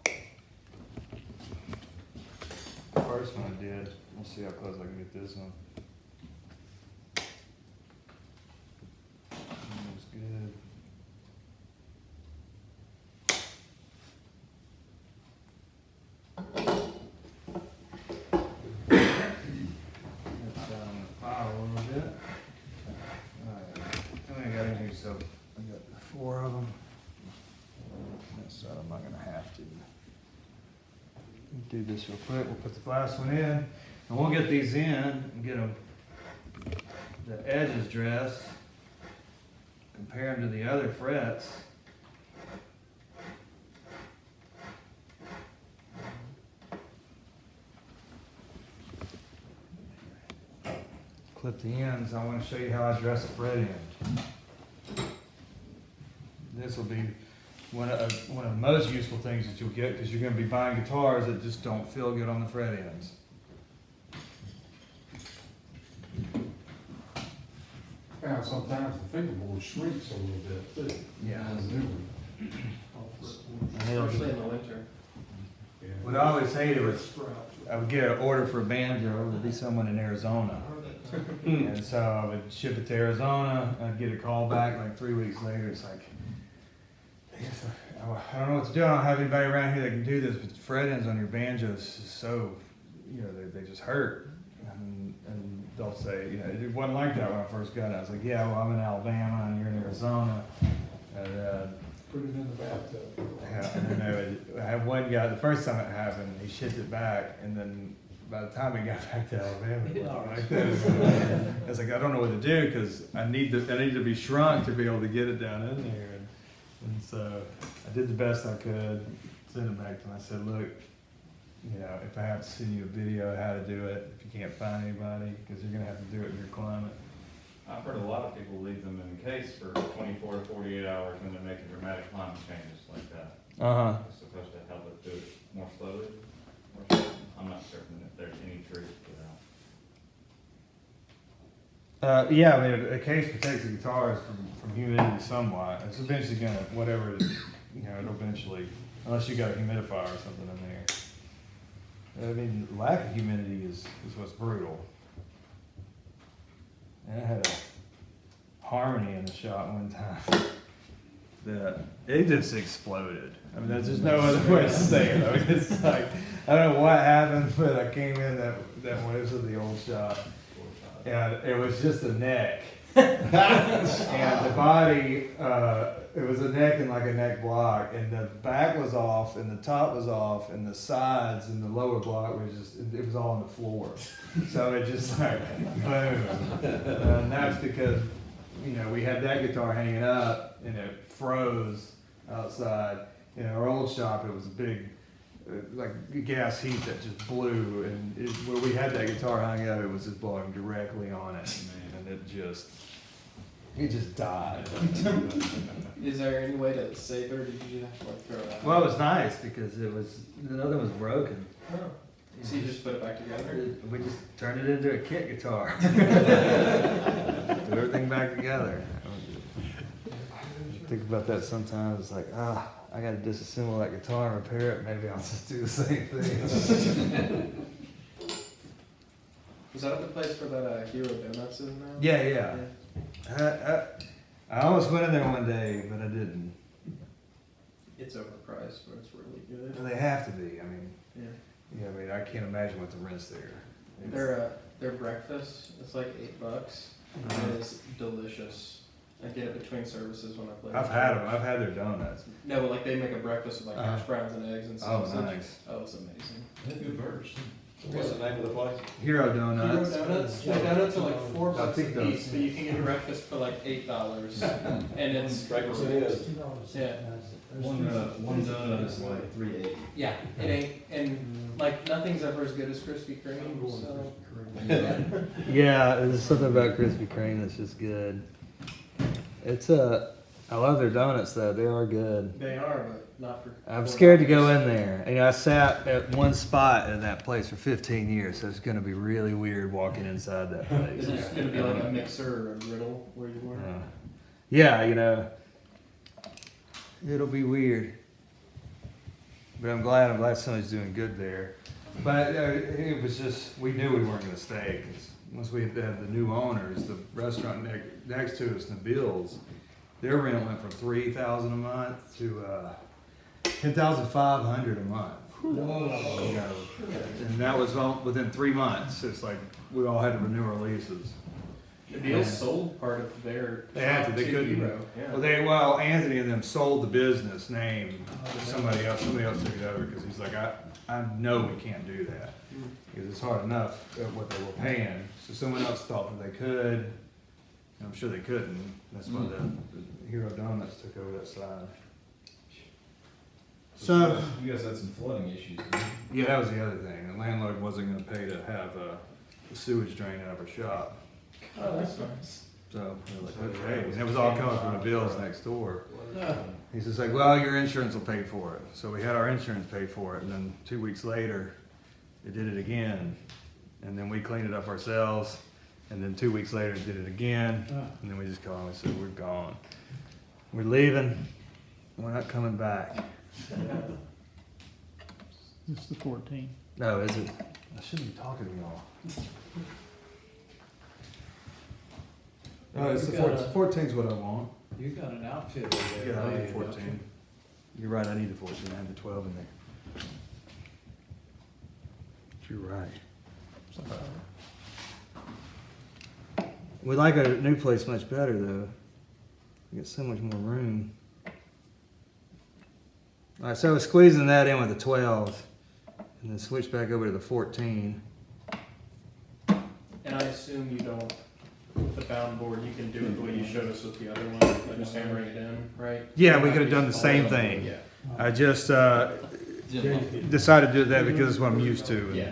The first one I did. We'll see how close I can get this one. Looks good. do this real quick. We'll put the last one in, and we'll get these in and get them, the edges dressed, compare them to the other frets. Clip the ends. I want to show you how I dress a fret end. This will be one of the most useful things that you'll get, because you're going to be buying guitars that just don't feel good on the fret ends. Found sometimes the fingerboard shrinks a little bit too. Yeah. On the new one. Especially in the winter. Yeah. What I always hated was I would get an order for a banjo. It would be someone in Arizona. And so I would ship it to Arizona. I'd get a call back like 3 weeks later. It's like, I don't know what to do. I don't have anybody around here that can do this, but the fret ends on your banjos is so, they just hurt. And they'll say, it wasn't like that when I first got it. I was like, yeah, well, I'm in Alabama and you're in Arizona. And, Put it in the bathtub. yeah, and then I have one guy, the first time it happened, he shipped it back, and then by the time he got back to Alabama, it wasn't like that. I was like, I don't know what to do, because I need to be shrunk to be able to get it down in there. And so I did the best I could, sent it back to him. I said, look, if I have to send you a video of how to do it, if you can't find anybody, because you're going to have to do it in your climate. I've heard a lot of people leave them in case for 24 to 48 hours when they're making dramatic climate changes like that. Uh-huh. It's supposed to help it do it more slowly. Or something. I'm not certain if there's any truth to that. Yeah, I mean, a case protects the guitars from humidity somewhat. It's eventually gonna, whatever, it'll eventually, unless you got a humidifier or something in there. I mean, lack of humidity is what's brutal. And I had a Harmony in the shop one time that it just exploded. I mean, there's just no other way to say it. I mean, it's like, I don't know what happened, but I came in that one, it was at the old shop, and it was just a neck. And the body, it was a neck and like a neck block, and the back was off, and the top was off, and the sides and the lower block was just, it was all on the floor. So it just like, boom. And that's because, we had that guitar hanging up, and it froze outside. In our old shop, it was a big, like gas heat that just blew, and where we had that guitar hung up, it was just blowing directly on it, and it just died. Is there any way to save it, or did you have to throw it out? Well, it was nice because the other was broken. Oh. So you just put it back together? We just turned it into a kit guitar. Do everything back together. I think about that sometimes. It's like, I got to disassemble that guitar and repair it. Maybe I'll just do the same thing. Was that at the place where that Hero Donuts is now? Yeah. I almost went in there one day, but I didn't. It's overpriced, but it's really good. Well, they have to be. I mean, Yeah. I mean, I can't imagine what the rent's there. Their breakfast, it's like $8. It is delicious. I get it between services when I play. I've had them. I've had their donuts. No, but like they make a breakfast with like hash browns and eggs and Oh, sausage. nice. Oh, it's amazing. Good burgers. What's the name of the place? Hero Donuts. Hero Donuts. The donuts are like $4 I think a those- piece, but you can get breakfast for like $8, and it's Breakfast it is. yeah. One donut is like $3.80. Yeah, it ain't, and like nothing's ever as good as Krispy Kreme. So Yeah, there's something about Krispy Kreme that's just good. I love their donuts though. They are good. they are, but not for. I'm scared to go in there. I sat at one spot in that place for 15 years, so it's going to be really weird walking inside that Is place. it gonna be like a mixer or a griddle where you were? Yeah, it'll be weird. But I'm glad somebody's doing good there. But it was just, we knew we weren't going to stay, because once we had the new owners, the restaurant next to us, Nabil's, their rent went from $3,000 a month to $10,500 a month. And that was all within 3 months. It's like we all had to renew our leases. The Beals sold part of their They had to, shop they couldn't. Hero. Yeah. Well, Anthony and them sold the business name to somebody else took it over, because he's like, I know we can't do that. Because it's hard enough at what they were paying, so someone else thought that they could, and I'm sure they couldn't, that's why the Hero Donuts took over that side. So, You guys had some flooding issues. yeah, that was the other thing, the landlord wasn't gonna pay to have the sewage drain out of our shop, Oh, that's nice. so we were like, okay, and it was all coming from the bills next door. No. He's just like, well, your insurance will pay for it. So we had our insurance pay for it, and then 2 weeks later, it did it again. And then we cleaned it up ourselves, and then 2 weeks later, it did it again. And then we just called and we said, we're gone. We're leaving, we're not coming back. It's the 14. No, is it? I shouldn't be talking to y'all. No, it's the 14's what I want. You got an outfit over there. Yeah, I need don't the you? 14. You're right, I need the 14, I have the 12 in there. But you're right. We like our new place much better though. We get so much more room. Alright, so we're squeezing that in with the 12 and then switch back over to the 14. And I assume you don't, with the bound board, you can do it the way you showed us with the other one, by just hammering it in, right? Yeah, we could have done the same thing. Yeah. I just decided to do that because it's what I'm used to. Yeah.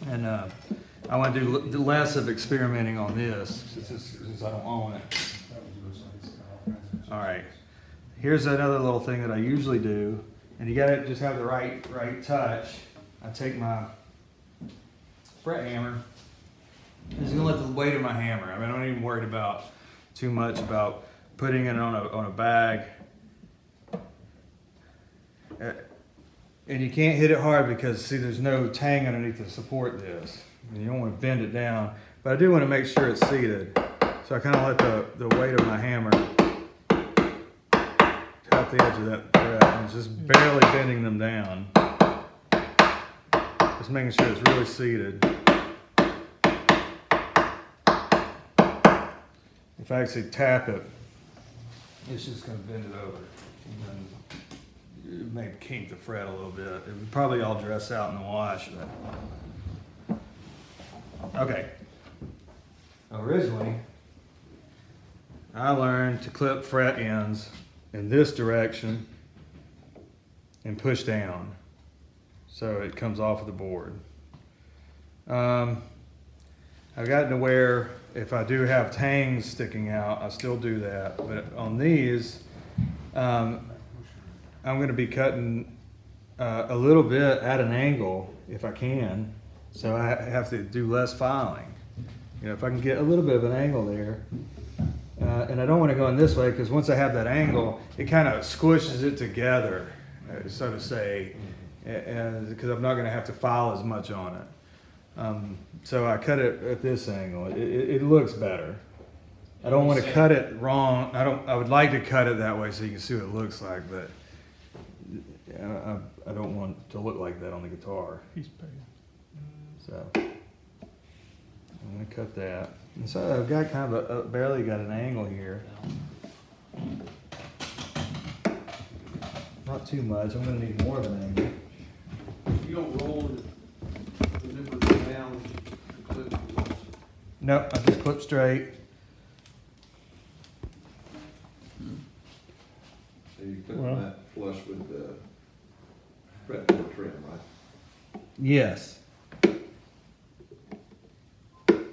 And I want to do less of experimenting on this since I don't own it. All right, here's another little thing that I usually do, and you gotta just have the right touch. I take my fret hammer. I'm just gonna let the weight of my hammer. I mean, I'm not even worried about too much about putting it on a bag. And you can't hit it hard because see, there's no tang underneath to support this. And you don't want to bend it down, but I do want to make sure it's seated. So I kind of let the weight of my hammer tap the edge of that thread and just barely bending them down. Just making sure it's really seated. If I actually tap it, it's just going to bend it over. And then it may kink the fret a little bit. It would probably all dress out in the wash, but. Okay. Originally, I learned to clip fret ends in this direction and push down so it comes off of the board. I've gotten to where if I do have tangs sticking out, I still do that. But on these, I'm going to be cutting a little bit at an angle if I can. So I have to do less filing. You know, if I can get a little bit of an angle there. And I don't want to go in this way because once I have that angle, it kind of squishes it together, so to say, because I'm not going to have to file as much on it. So I cut it at this angle. It looks better. I don't want to cut it wrong. I would like to cut it that way so you can see what it looks like, but I don't want it to look like that on the guitar. He's paying. So I'm gonna cut that. And so I've got kind of barely got an angle here. Not too much. I'm gonna need more of an angle. You don't roll the nippers down, clip it. Nope, I just clip straight. So you put Well- that flush with the fretboard trim, right? Yes.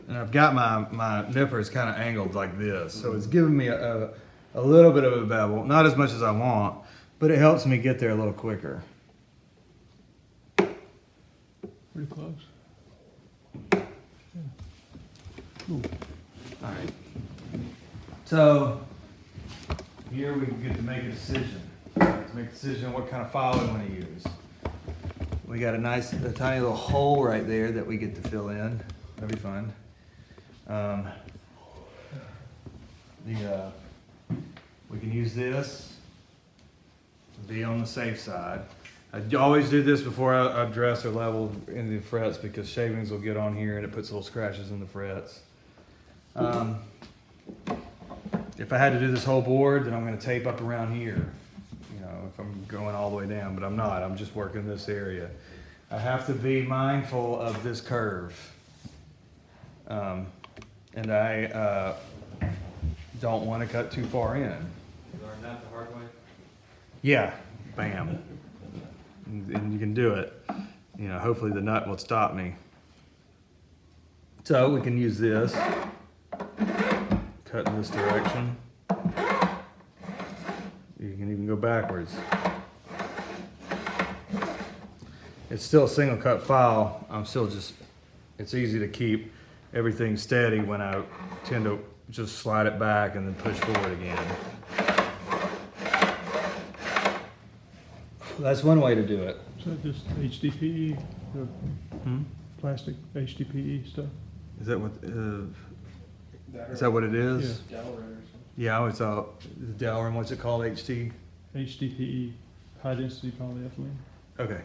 And I've got my nippers kind of angled like this, so it's giving me a little bit of a bevel, not as much as I want, but it helps me get there a little quicker. Pretty close. All right. So here we get to make a decision. To make a decision on what kind of file we want to use. We got a tiny little hole right there that we get to fill in. That'll be fun. We can use this to be on the safe side. I always do this before I dress or level in the frets because shavings will get on here and it puts little scratches in the frets. If I had to do this whole board, then I'm gonna tape up around here, you know, if I'm going all the way down, but I'm not, I'm just working this area. I have to be mindful of this curve. And I don't wanna cut too far in. You learned that the hard way? Yeah, bam. And you can do it. You know, hopefully the nut will stop me. So we can use this. Cut in this direction. You can even go backwards. It's still a single cut file. It's easy to keep everything steady when I tend to just slide it back and then push forward again. That's one way to do it. Is that just HDPE, the Hmm? plastic HDPE stuff? Is that what it is? Delray or something. Yeah, I always thought the Delrin, what's it called, HT? HDPE, high density polyethylene. Okay.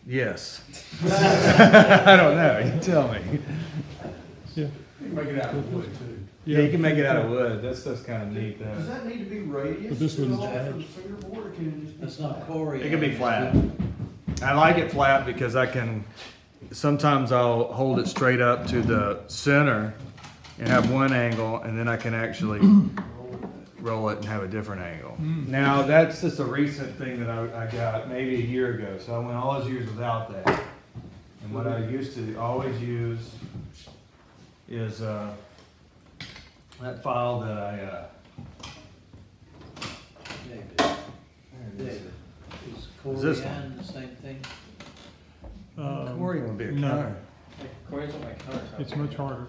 Yes. I don't know, you tell me. Yeah. You can make it out of wood too. Yeah, you can make it out of wood. That's kind of neat Does though. that need to be radius? But this one's at all for edge. the fingerboard, or can it just be? That's not Corey. It can be flat. I like it flat because sometimes I'll hold it straight up to the center and have one angle, and then I can actually roll it and have a different angle. Now, that's just a recent thing that I got maybe a year ago, so I went all those years without that. And what I used to always use is that file that David, there it is. David, is Corey this one? and the same thing? Corey would be a no. counter. Corey's on my countertop. It's much harder.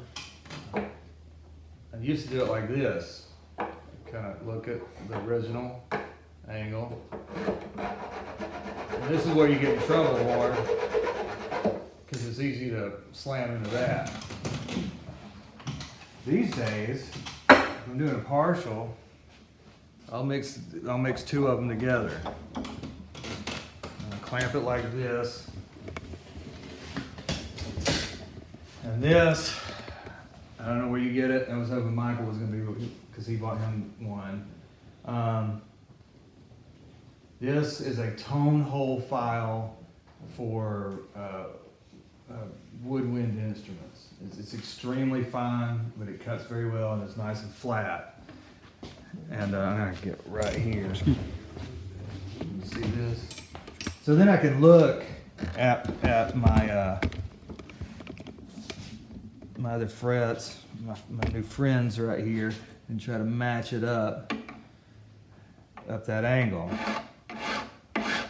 I used to do it like this. Kind of look at the original angle. And this is where you get in trouble more, because it's easy to slam into that. These days, if I'm doing a partial, I'll mix two of them together. I'll clamp it like this. And this, I don't know where you get it. I was hoping Michael was going to be, because he bought him one. This is a tone hole file for woodwind instruments. It's extremely fine, but it cuts very well and it's nice and flat. And I'm going to get right here. You see this? So then I can look at my my other frets, my new friends right here, and try to match it up that angle. Try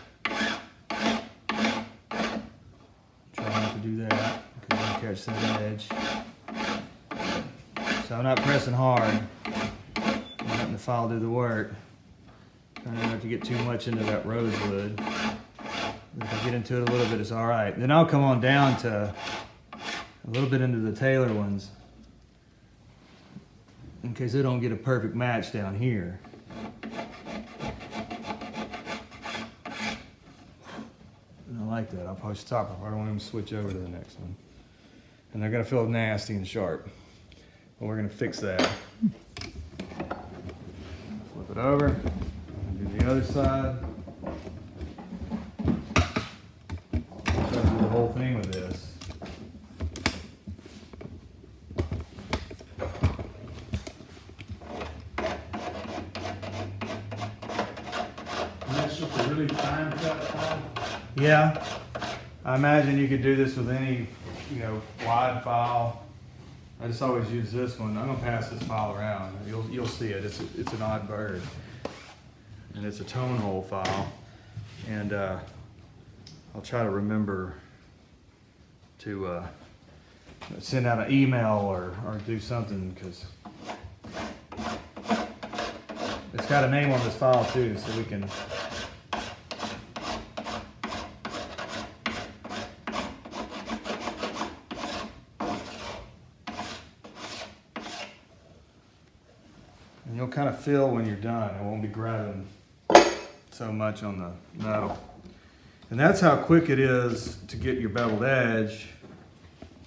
not to do that because I'll catch that edge. So I'm not pressing hard. I'm letting the file do the work. Trying not to get too much into that rosewood. If I get into it a little bit, it's all right. Then I'll come on down to a little bit into the Taylor ones, in case they don't get a perfect match down here. And I like that. I'll probably stop if I don't want them to switch over to the next one. And they're gonna feel nasty and sharp. But we're gonna fix that. Flip it over, and do the other side. Try to do the whole thing with this. And that's just a really fine cut file. Yeah, I imagine you could do this with any, wide file. I just always use this one. I'm gonna pass this file around. You'll see it. It's an odd bird, and it's a tone hole file. And I'll try to remember to send out an email or do something, because it's got a name on this file too, so we can. And you'll kind of feel when you're done. It won't be grabbing so much on the metal. And that's how quick it is to get your beveled edge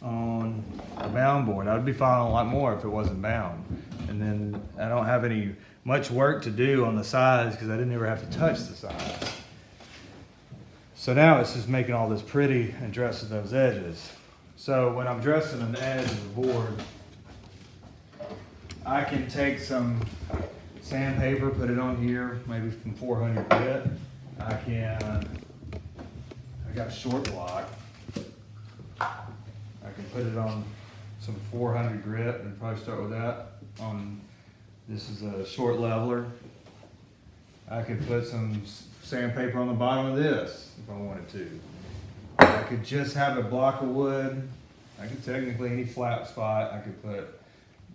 on a bound board. I would be filing a lot more if it wasn't bound. And then I don't have any much work to do on the sides because I didn't ever have to touch the sides. So now it's just making all this pretty and dressing those edges. So when I'm dressing an edge of the board, I can take some sandpaper, put it on here, maybe from 400 grit. I got a short block. I can put it on some 400 grit and probably start with that. This is a short leveler. I could put some sandpaper on the bottom of this if I wanted to. I could just have a block of wood. I could technically, any flat spot I could put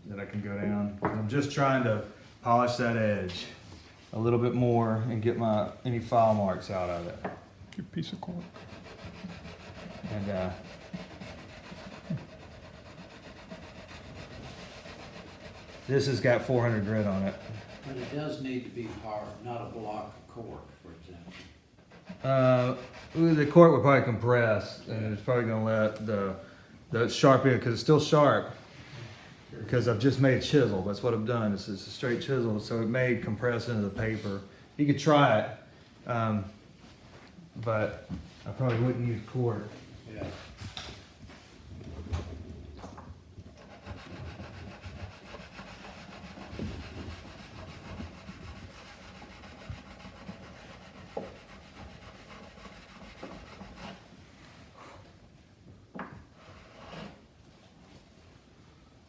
that I can go down. I'm just trying to polish that edge a little bit more and get any file marks out of it. Your piece of cork. And this has got 400 grit on it. But it does need to be hard, not a block of cork, for example. The cork will probably compress, and it's probably going to let the sharp end, because it's still sharp, because I've just made chisel. That's what I've done. It's a straight chisel, so it may compress into the paper. You could try it, but I probably wouldn't use cork. Yeah.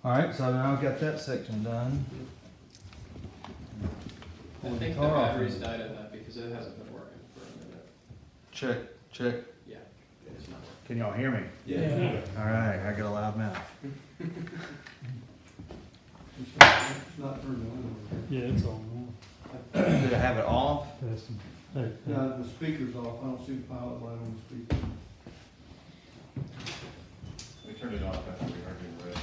All right, so now I've got that section done. I think the battery's died in that because it hasn't been working for a minute. Check, check. Yeah, it's not working. Can y'all hear me? Yeah. All right, I got a loud mouth. Yeah, it's on Did I have it off? now. No, the speaker's off, I don't see the pilot light on the speaker. We turned it off after we heard you in the restroom.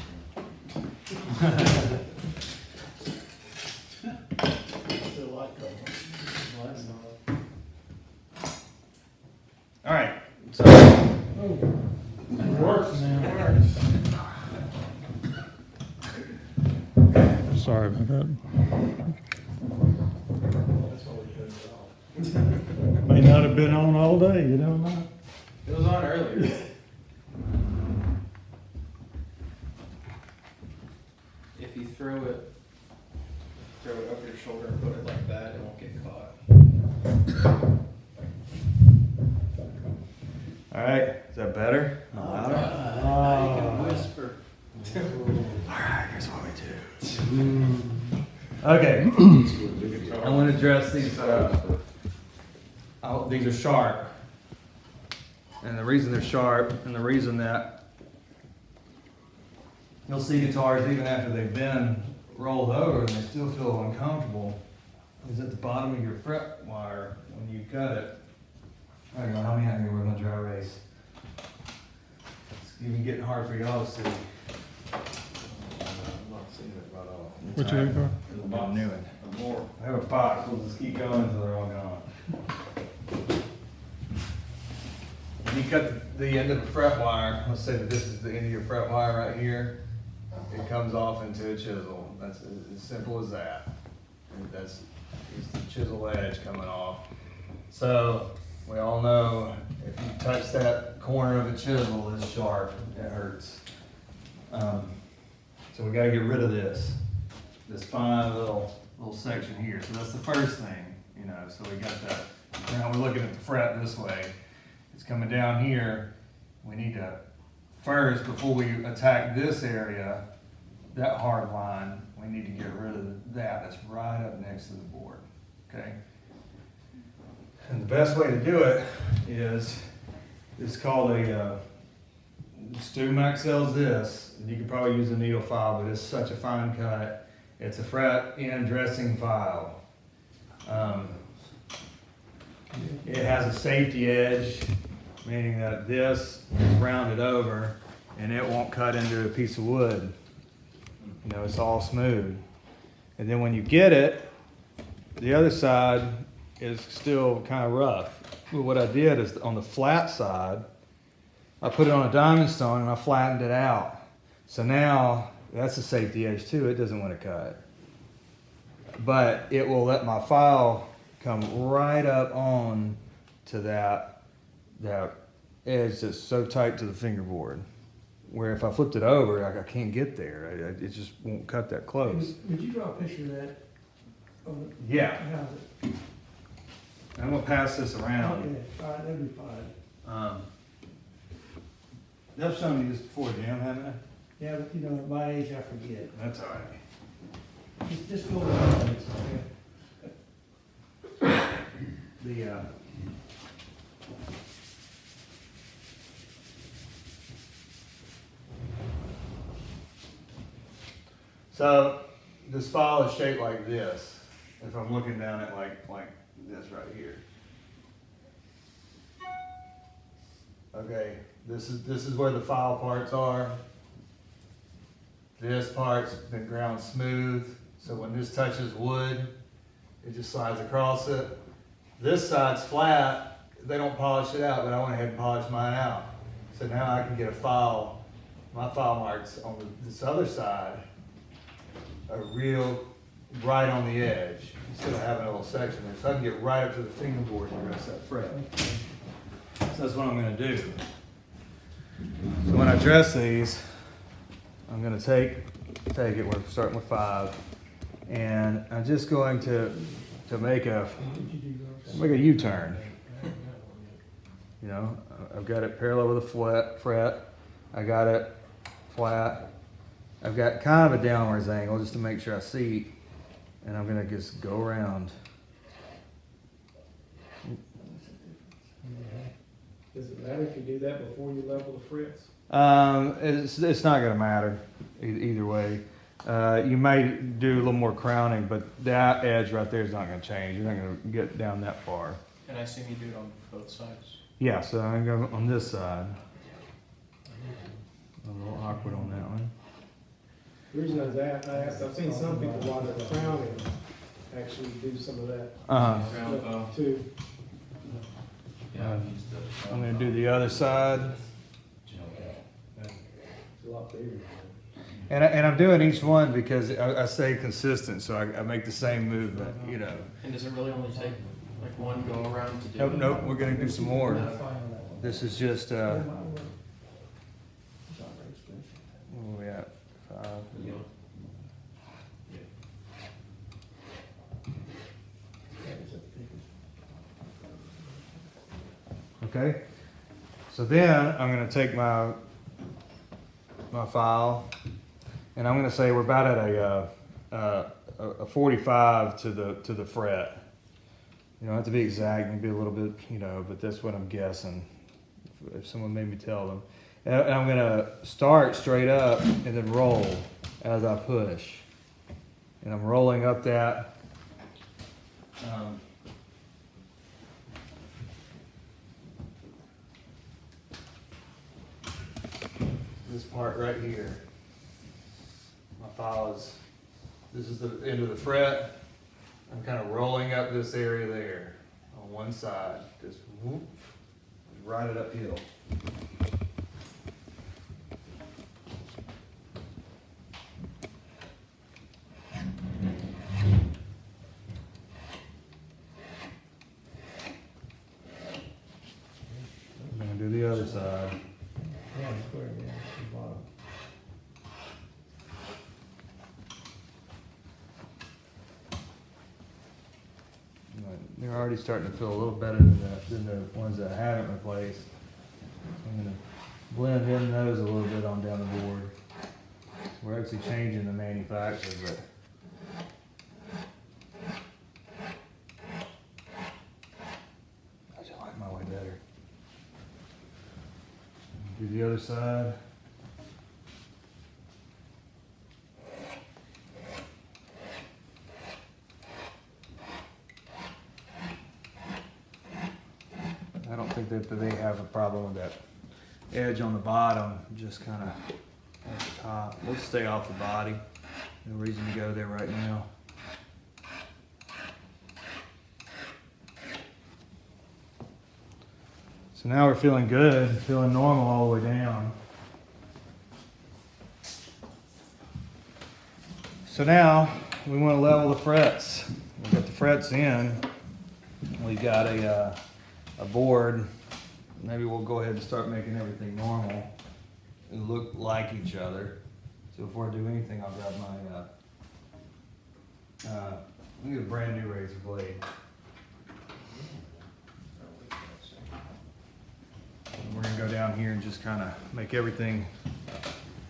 All right, so Works. Sorry about that. May not have been on all day, you don't know? It was on earlier. If you throw it over your shoulder and put it like that, it won't get caught. all right, is that better? Louder? Now you can whisper. All right, here's what we do. Okay, I'm gonna address these. These are sharp, and the reason they're sharp, and the reason that you'll see guitars even after they've been rolled over and they still feel uncomfortable, is at the bottom of your fret wire when you cut it. All right, help me out here with my dry erase. It's even getting hard for y'all to see. I'm not seeing it right off. Which are you? I'm new one. I have a box, we'll just keep going until they're all gone. When you cut the end of the fret wire, let's say that this is the end of your fret wire right here, it comes off into a chisel. That's as simple as that. And that's just the chisel edge coming off. So we all know if you touch that corner of a chisel, it's sharp, it hurts. So we gotta get rid of this fine little section here. So that's the first thing, you know, so we got that. Now we're looking at the fret this way. It's coming down here. We need to, first, before we attack this area, that hard line, we need to get rid of that. That's right up next to the board, okay? And the best way to do it is, it's called a, StewMac sells this. You could probably use a needle file, but it's such a fine cut. It's a fret end dressing file. It has a safety edge, meaning that this is rounded over and it won't cut into a piece of wood. You know, it's all smooth. And then when you get it, the other side is still kind of rough. Well, what I did is on the flat side, I put it on a diamond stone and I flattened it out. So now that's a safety edge too. It doesn't want to cut. But it will let my file come right up on to that edge that's so tight to the fingerboard. Where if I flipped it over, I can't get there. It just won't cut that close. Would you draw a picture of that? On the- Yeah. How's it? I'm gonna pass this around. Okay, all right, that'd be fine. They've shown you this before, Jim, haven't they? Yeah, but you know, at my age, I forget. That's all right. Just go around. It's okay. So this file is shaped like this. If I'm looking down at like this right here. Okay, this is where the file parts are. This part's been ground smooth, so when this touches wood, it just slides across it. This side's flat, they don't polish it out, but I went ahead and polished mine out. So now I can get a file, my file marks on this other side are real right on the edge, instead of having a little section there. So I can get right up to the fingerboard and rest that fret. So that's what I'm gonna do. So when I dress these, I'm gonna take it, we're starting with 5, and I'm just going to make a U-turn. You know, I've got it parallel with the fret, I got it flat, I've got kind of a downwards angle just to make sure I see, and I'm gonna just go around. Does it matter if you do that before you level the frets? It's not gonna matter either way. You may do a little more crowning, but that edge right there is not gonna change. You're not gonna get down that far. And I assume you do it on both sides. Yeah, so I'm gonna go on this side. A little awkward on that one. The reason I asked, I've seen some people while they're crowning actually do some of that Round bow. too. Yeah. I'm gonna do the other side. It's a lot bigger. And I'm doing each one because I stay consistent, so I make the same movement, you know. And does it really only take like one go around to do? Nope, nope, we're gonna do some more. Fine on that one. This is just, Yeah, where mine work. It's not very expensive. we at? 5. Yeah, it's a big- Okay, so then I'm gonna take my file, and I'm gonna say we're about at a 45 to the fret. You don't have to be exact, maybe a little bit, you know, but that's what I'm guessing. If someone made me tell them, and I'm gonna start straight up and then roll as I push, and I'm rolling up that. This part right here. My file is, this is the end of the fret. I'm kind of rolling up this area there on one side. Just whoop, just ride it uphill. I'm gonna do the other side. Yeah, square, yeah, it's the bottom. They're already starting to feel a little better than the ones that I haven't replaced. I'm gonna blend in those a little bit on down the board. We're actually changing the manufacturer, but I just like my way better. Do the other side. I don't think that they have a problem with that edge on the bottom, just kind of at the top. Let's stay off the body. No reason to go there right now. So now we're feeling good, feeling normal all the way down. So now we want to level the frets. We got the frets in. We got a board. Maybe we'll go ahead and start making everything normal and look like each other. So before I do anything, I'll grab my, let me get a brand new razor blade. And we're gonna go down here and just kind of make everything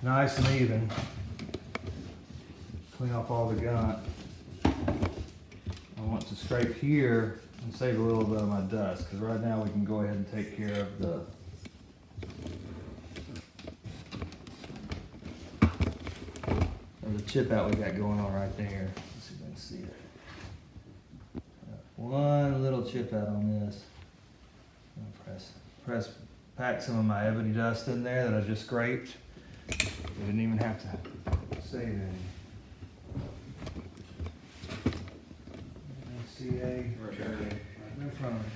nice and even. Clean off all the gunk. I want to scrape here and save a little bit of my dust, because right now we can go ahead and take care of the chip out we got going on right there. Let's see if I can see it. One little chip out on this. Pack some of my ebony dust in there that I just scraped. We didn't even have to save any. CA. Right in front of me.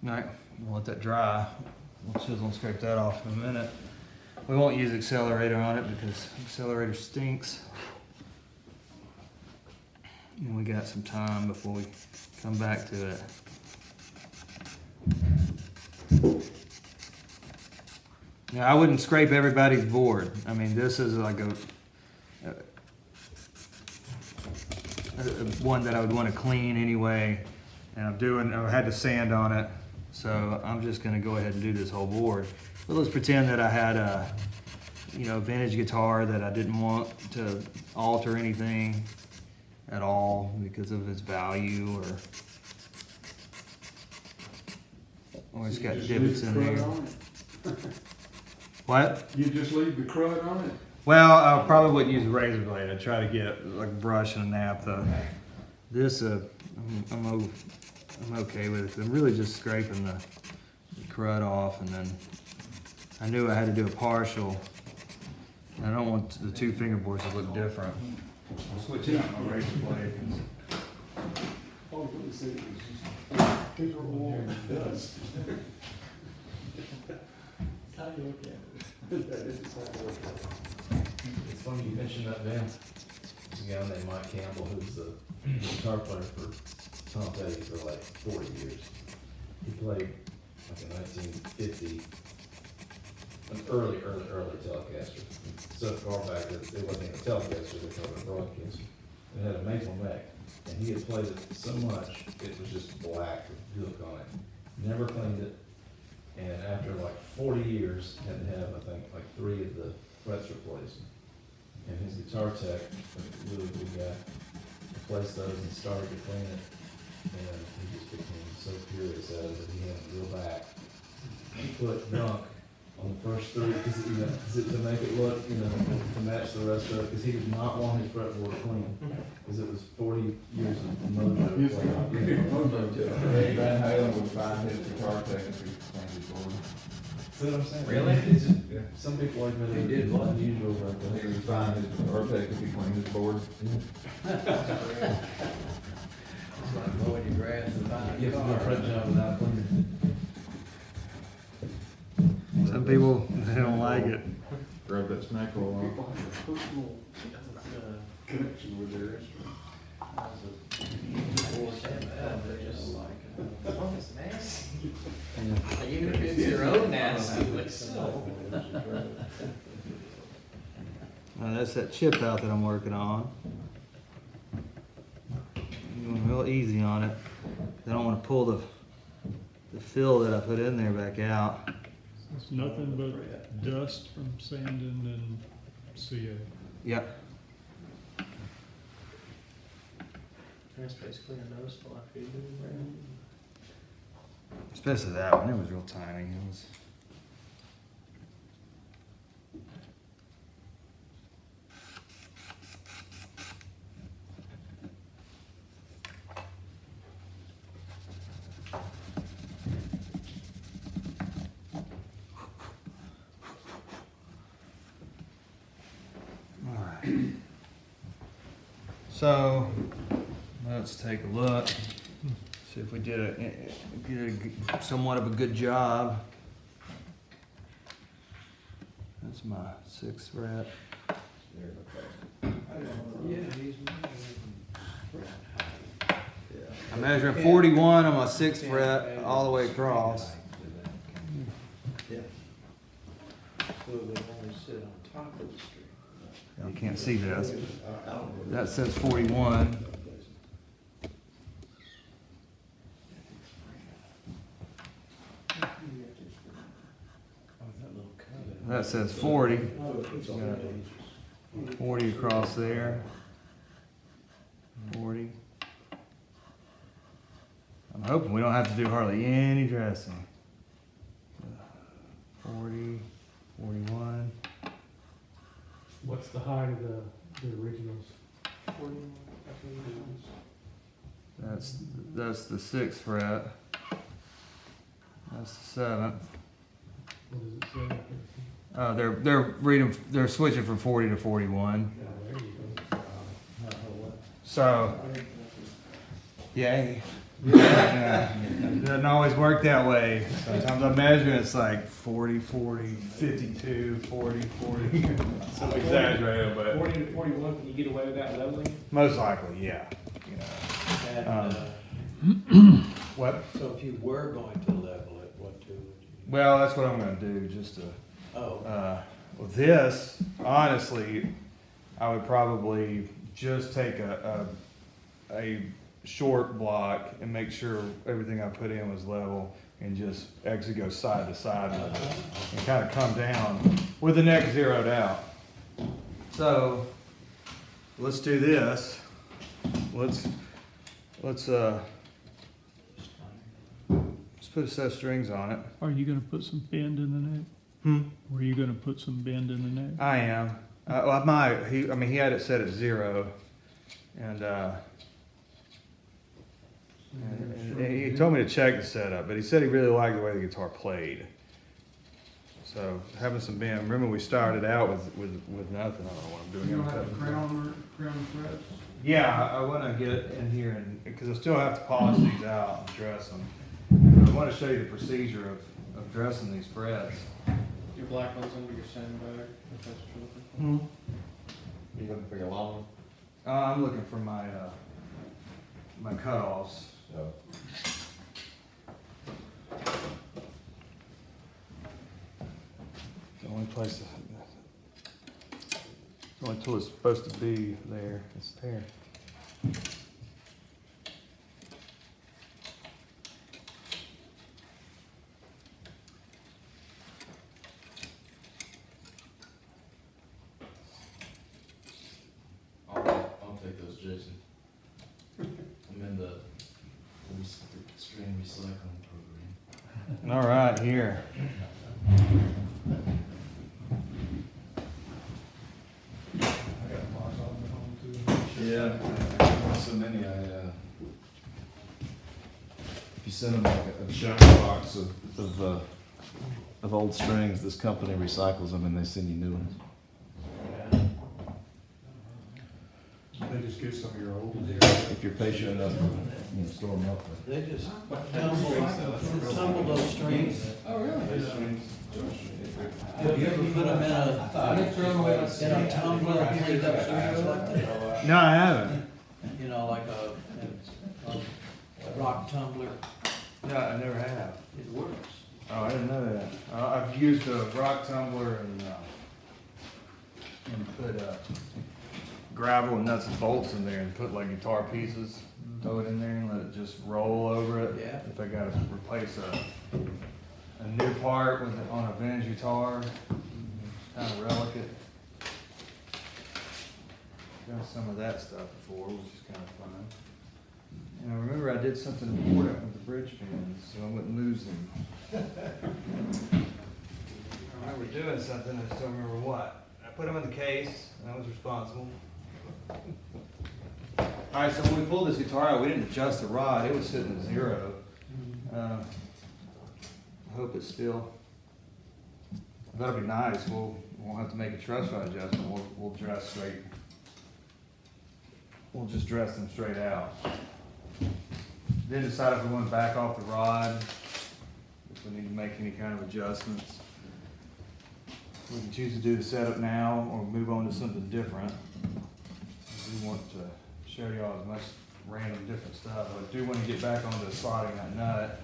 All right, we'll let that dry. We'll chisel and scrape that off in a minute. We won't use accelerator on it because accelerator stinks. And we got some time before we come back to it. Now, I wouldn't scrape everybody's board. I mean, this is like a one that I would want to clean anyway. And I had to sand on it. So I'm just gonna go ahead and do this whole board. But let's pretend that I had a, vintage guitar that I didn't want to alter anything at all because of its value or it's got divots in there. What? You just leave the crud on it? Well, I probably wouldn't use a razor blade. I'd try to get like a brush and a naphtha. This, I'm okay with it. I'm really just scraping the crud off, and then I knew I had to do a partial. I don't want the two fingerboards to look different. I'll switch out my razor blade. It's funny you mentioned that band. There's a guy named Mike Campbell who's the guitar player for Tom Petty for like 40 years. He played like in 1950, an early Telecaster. So far back that it wasn't even a Telecaster, they called it a broadcaster. It had a maple neck, and he had played it so much, it was just black with gook on it. Never cleaned it, and after like 40 years, had to have, I think, like 3 of the frets replaced. And his guitar tech, a really good guy, replaced those and started to clean it. And he just became so furious at it that he had to go back and put gunk on the first 3 because to make it look, to match the rest of it, because he did not want his fretboard clean because it was 40 years of mojo. Van Halen would find his guitar tech and clean his board. See what I'm saying? Really? It's just, some people like that. He did what? Unusual about He that. would find his guitar tech and clean his board. It's like mowing your grass and buying You a have to do a car. fret job without cleaning. Some people, they don't like it. Rub that smack oil on. Connection with their instrument. They're just like, oh, it's nasty. Yeah. Even if it's your own nasty, like so. Now that's that chip out that I'm working on. I'm going real easy on it. I don't want to pull the fill that I put in there back out. It's nothing but dust from sanding and CA. Yep. That's basically a nose fluff, Especially that one. It was real tiny. It was. So, let's take a look, see if we did somewhat of a good job. That's my 6th fret. Yeah, he's. I'm measuring 41 on my 6th fret all the way across. So they only sit on top of the string. You can't see this. That says 41. That says 40. 40 across there. 40. I'm hoping we don't have to do hardly any dressing. 40, 41. What's the height of the originals? That's the 6th fret. That's the 7th. What does it say? They're switching from 40 to 41. Yeah, there you go. So, yay. Yeah. It doesn't always work that way. Sometimes I measure it's like 40, 40, 52, 40, 40. I'm exaggerating, but 40 to 41, can you get away with that leveling? most likely, yeah. You know. And, What? so if you were going to level it, what would you? Well, that's what I'm gonna do, just to, Oh, with this, honestly, I would probably just take a short block and make sure everything I put in was level and just actually go side to side with it and kind of come down with the neck zeroed out. So let's do this. Let's put a set of strings on it. Are you gonna put some bend in the neck? Were you gonna put some bend in the neck? I am. Well, I might. He had it set at 0, and he told me to check the setup, but he said he really liked the way the guitar played. So having some bend. Remember, we started out with nothing. I don't know what I'm doing. You don't have a crown frets? Yeah, I want to get in here and because I still have to polish these out and dress them. I want to show you the procedure of dressing these frets. Your black ones under your sandbag, if that's what you're looking for. You looking for your long one? I'm looking for my my cutoffs. Oh. The only place, the only tool it's supposed to be there. It's there. I'll take those, Jason. I'm in the stream recycling program. All right, here. Yeah, so many. If you send them like a giant box of old strings, this company recycles them and they send you new ones. They just get some of your old. If you're patient enough, you know, store them up. they just tumble those strings. Oh, really? Have you ever put them in a tumbler and heat up strings like that? No, I haven't. You know, like a rock tumbler, No, I never have. it works. Oh, I didn't know that. I've used a rock tumbler and put gravel and nuts and bolts in there and put like guitar pieces, throw it in there and let it just roll over it. Yeah. If I gotta replace a new part on a vintage guitar, kind of relic it. Done some of that stuff before, which is kind of fun. And I remember I did something important with the bridge pins, so I wouldn't lose them. I remember doing something, I just don't remember what. I put them in the case, and I was responsible. Alright, so when we pulled this guitar out, we didn't adjust the rod, it was sitting at 0. I hope it's still, that'll be nice, we won't have to make a truss rod adjustment, we'll dress straight we'll just dress them straight out. Then decide if we want to back off the rod, if we need to make any kind of adjustments. We can choose to do the setup now or move on to something different. We want to show y'all as much random different stuff. I do want to get back onto slotting that nut.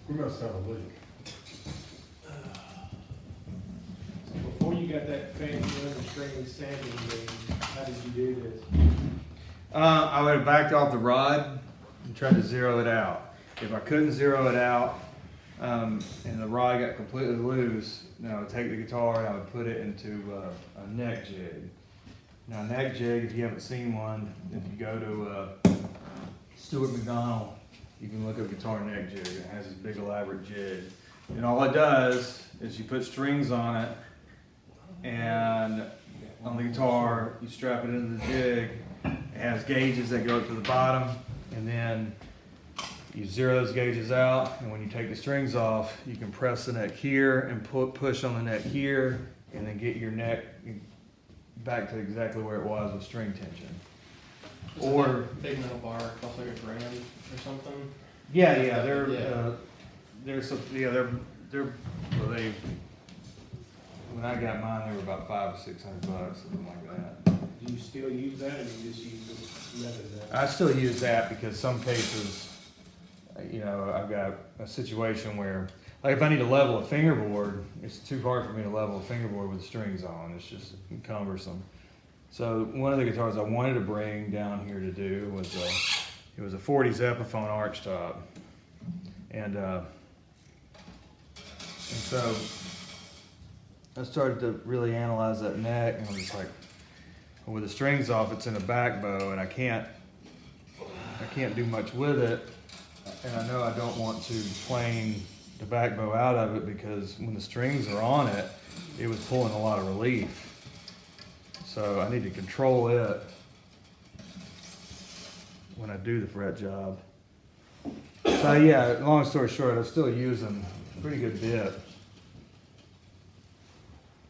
We must have a leak. Before you got that fancy understring sanding thing, how did you do this? I would have backed off the rod and tried to zero it out. If I couldn't zero it out, and the rod got completely loose, then I would take the guitar and I would put it into a neck jig. Now, a neck jig, if you haven't seen one, if you go to Stuart McDonald, you can look up guitar neck jig. It has this big elaborate jig. And all it does is you put strings on it, and on the guitar, you strap it into the jig. It has gauges that go up to the bottom, and then you zero those gauges out, and when you take the strings off, you can press the neck here and push on the neck here, and then get your neck back to exactly where it was with string tension. Is it Or that big metal bar costs like $1,000 or something? they're well, they, when I got mine, they were about $500 or $600, something like that. Do you still use that, or you just use this method now? I still use that because some cases, you know, I've got a situation where, like if I need to level a fingerboard, it's too hard for me to level a fingerboard with the strings on. It's just cumbersome. So one of the guitars I wanted to bring down here to do was it was a 40s Epiphone archtop, and so I started to really analyze that neck, and I was like, well, with the strings off, it's in a back bow, and I can't do much with it, and I know I don't want to plane the back bow out of it because when the strings are on it, it was pulling a lot of relief. So I need to control it when I do the fret job. So yeah, long story short, I still use them a pretty good bit,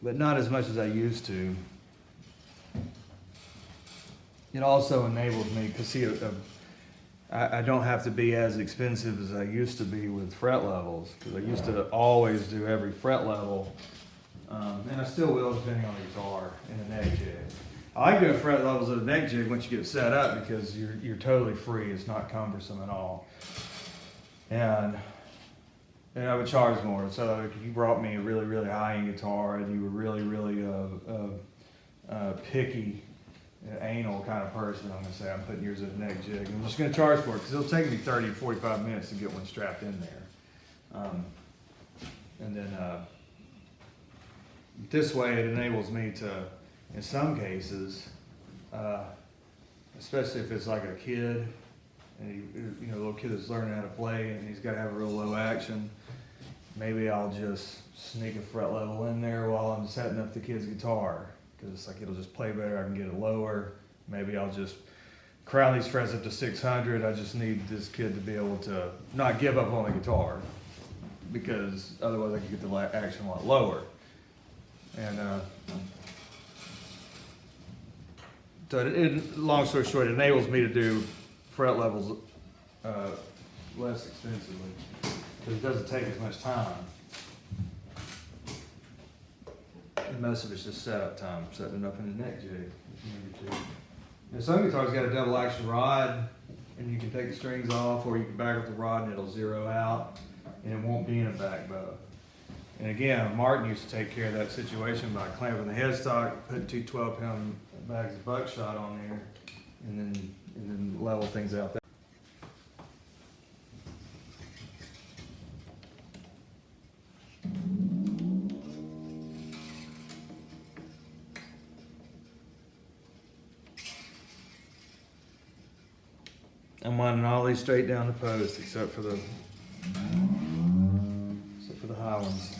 but not as much as I used to. It also enables me, because see, I don't have to be as expensive as I used to be with fret levels, because I used to always do every fret level, and I still will depending on the guitar and the neck jig. I like doing fret levels of the neck jig once you get it set up because you're totally free. It's not cumbersome at all, and I would charge more. So if you brought me a really, really high-end guitar and you were really, really picky, anal kind of person, I'm gonna say I'm putting yours at a neck jig. I'm just gonna charge for it because it'll take me 30 to 45 minutes to get one strapped in there. And then this way it enables me to, in some cases, especially if it's like a kid, and a little kid that's learning how to play and he's got to have a real low action, maybe I'll just sneak a fret level in there while I'm setting up the kid's guitar. Because it's like it'll just play better, I can get it lower. Maybe I'll just crown these frets up to 600. I just need this kid to be able to not give up on the guitar, because otherwise I could get the action a lot lower. And so long story short, it enables me to do fret levels less expensively, because it doesn't take as much time. And most of it's just setup time, setting it up in the neck jig if you need to. And some guitars got a double action rod, and you can take the strings off, or you can back up the rod and it'll zero out, and it won't be in a back bow. And again, Martin used to take care of that situation by clamping the headstock, putting two 12-pound bags of buckshot on there, and then level things out. I'm running all these straight down the post except for the high ones.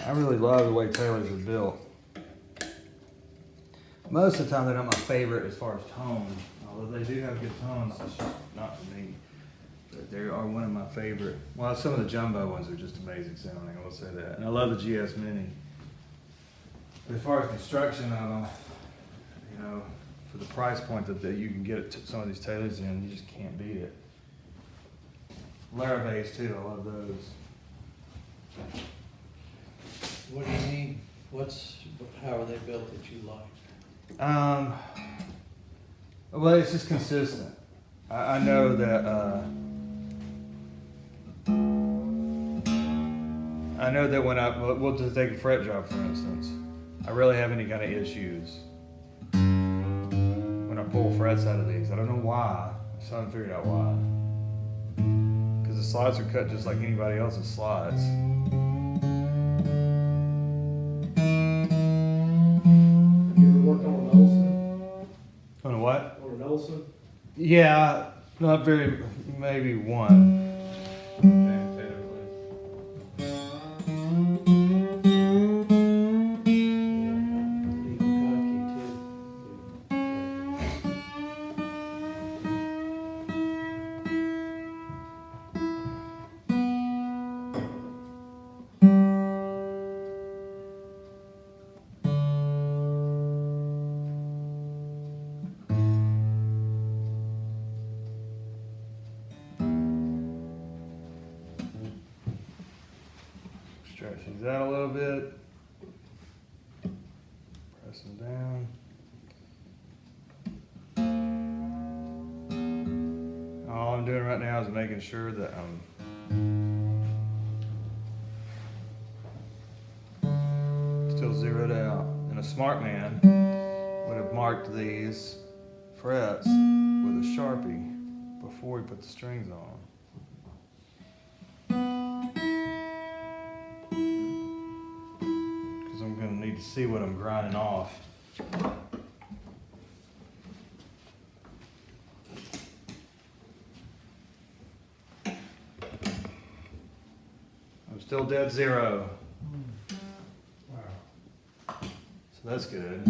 I really love the way trailers are built. Most of the time, they're not my favorite as far as tone, although they do have good tones. It's just not for me. But they are one of my favorite. Well, some of the jumbo ones are just amazing sounding. I will say that, and I love the GS Mini. But as far as construction of them, you know, for the price point that you can get some of these Taylors in, you just can't beat it. Larabays too, I love those. What do you mean? How are they built that you like? Well, it's just consistent. I know that, we'll just take a fret job for instance. I really have any kind of issues when I pull frets out of these. I don't know why. I still haven't figured out why. Because the slots are cut just like anybody else's slots. You ever worked on an Olson? On a what? On an Olson? Yeah, not very, maybe one. James Taylor, please. Lee Cocky too. Stretch these out a little bit. Press them down. All I'm doing right now is making sure that I'm still zeroed out. And a smart man would have marked these frets with a Sharpie before he put the strings on. Because I'm going to need to see what I'm grinding off. I'm still dead zero. Wow. So that's good.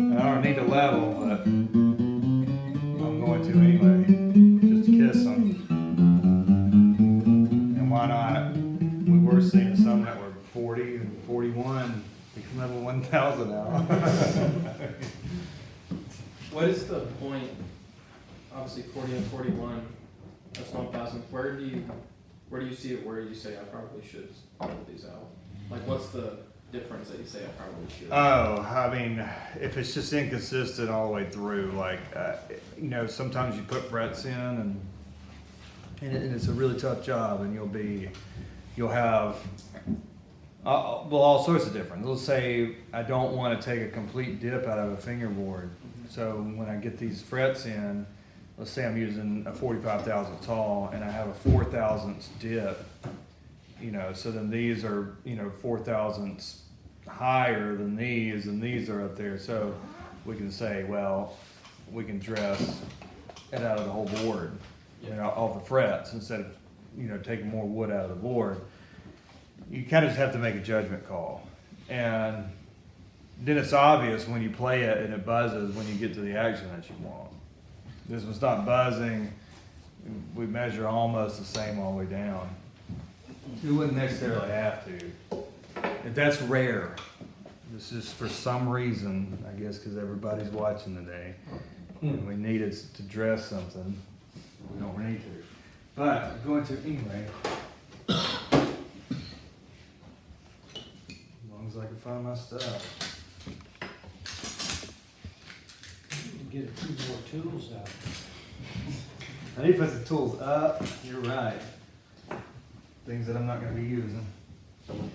I don't need to level, but I'm going to anyway. Just to kiss them. And why not? We were seeing some that were 40 and 41. They can level 1,000 now. What is the point, obviously 40 and 41, that's 1,000, where do you see it where you say I probably should level these out? Like what's the difference that you say I probably should? Oh, I mean, if it's just inconsistent all the way through, like, you know, sometimes you put frets in and it's a really tough job and you'll have, well, all sorts of different. Let's say I don't want to take a complete dip out of a fingerboard. So when I get these frets in, let's say I'm using a 45,000 tall and I have a 4,000ths dip, you know, so then these are, you know, 4,000ths higher than these and these are up there. So we can say, well, we can dress it out of the whole board, you know, off the frets instead of, you know, taking more wood out of the board. You kind of just have to make a judgment call. And then it's obvious when you play it and it buzzes when you get to the action that you want. This one's not buzzing. We measure almost the same all the way down. You wouldn't necessarily have to. If that's rare. This is for some reason, I guess because everybody's watching today. And we needed to dress something. We don't need to. But going to anyway. As long as I can find my stuff. Get a few more tools out. I need to put the tools up. You're right. Things that I'm not going to be using. We'll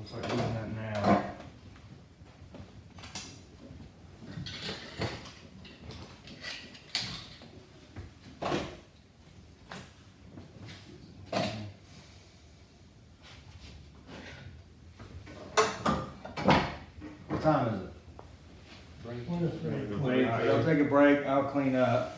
start doing that now. What time is it? One to three. All right, y'all take a break, I'll clean up.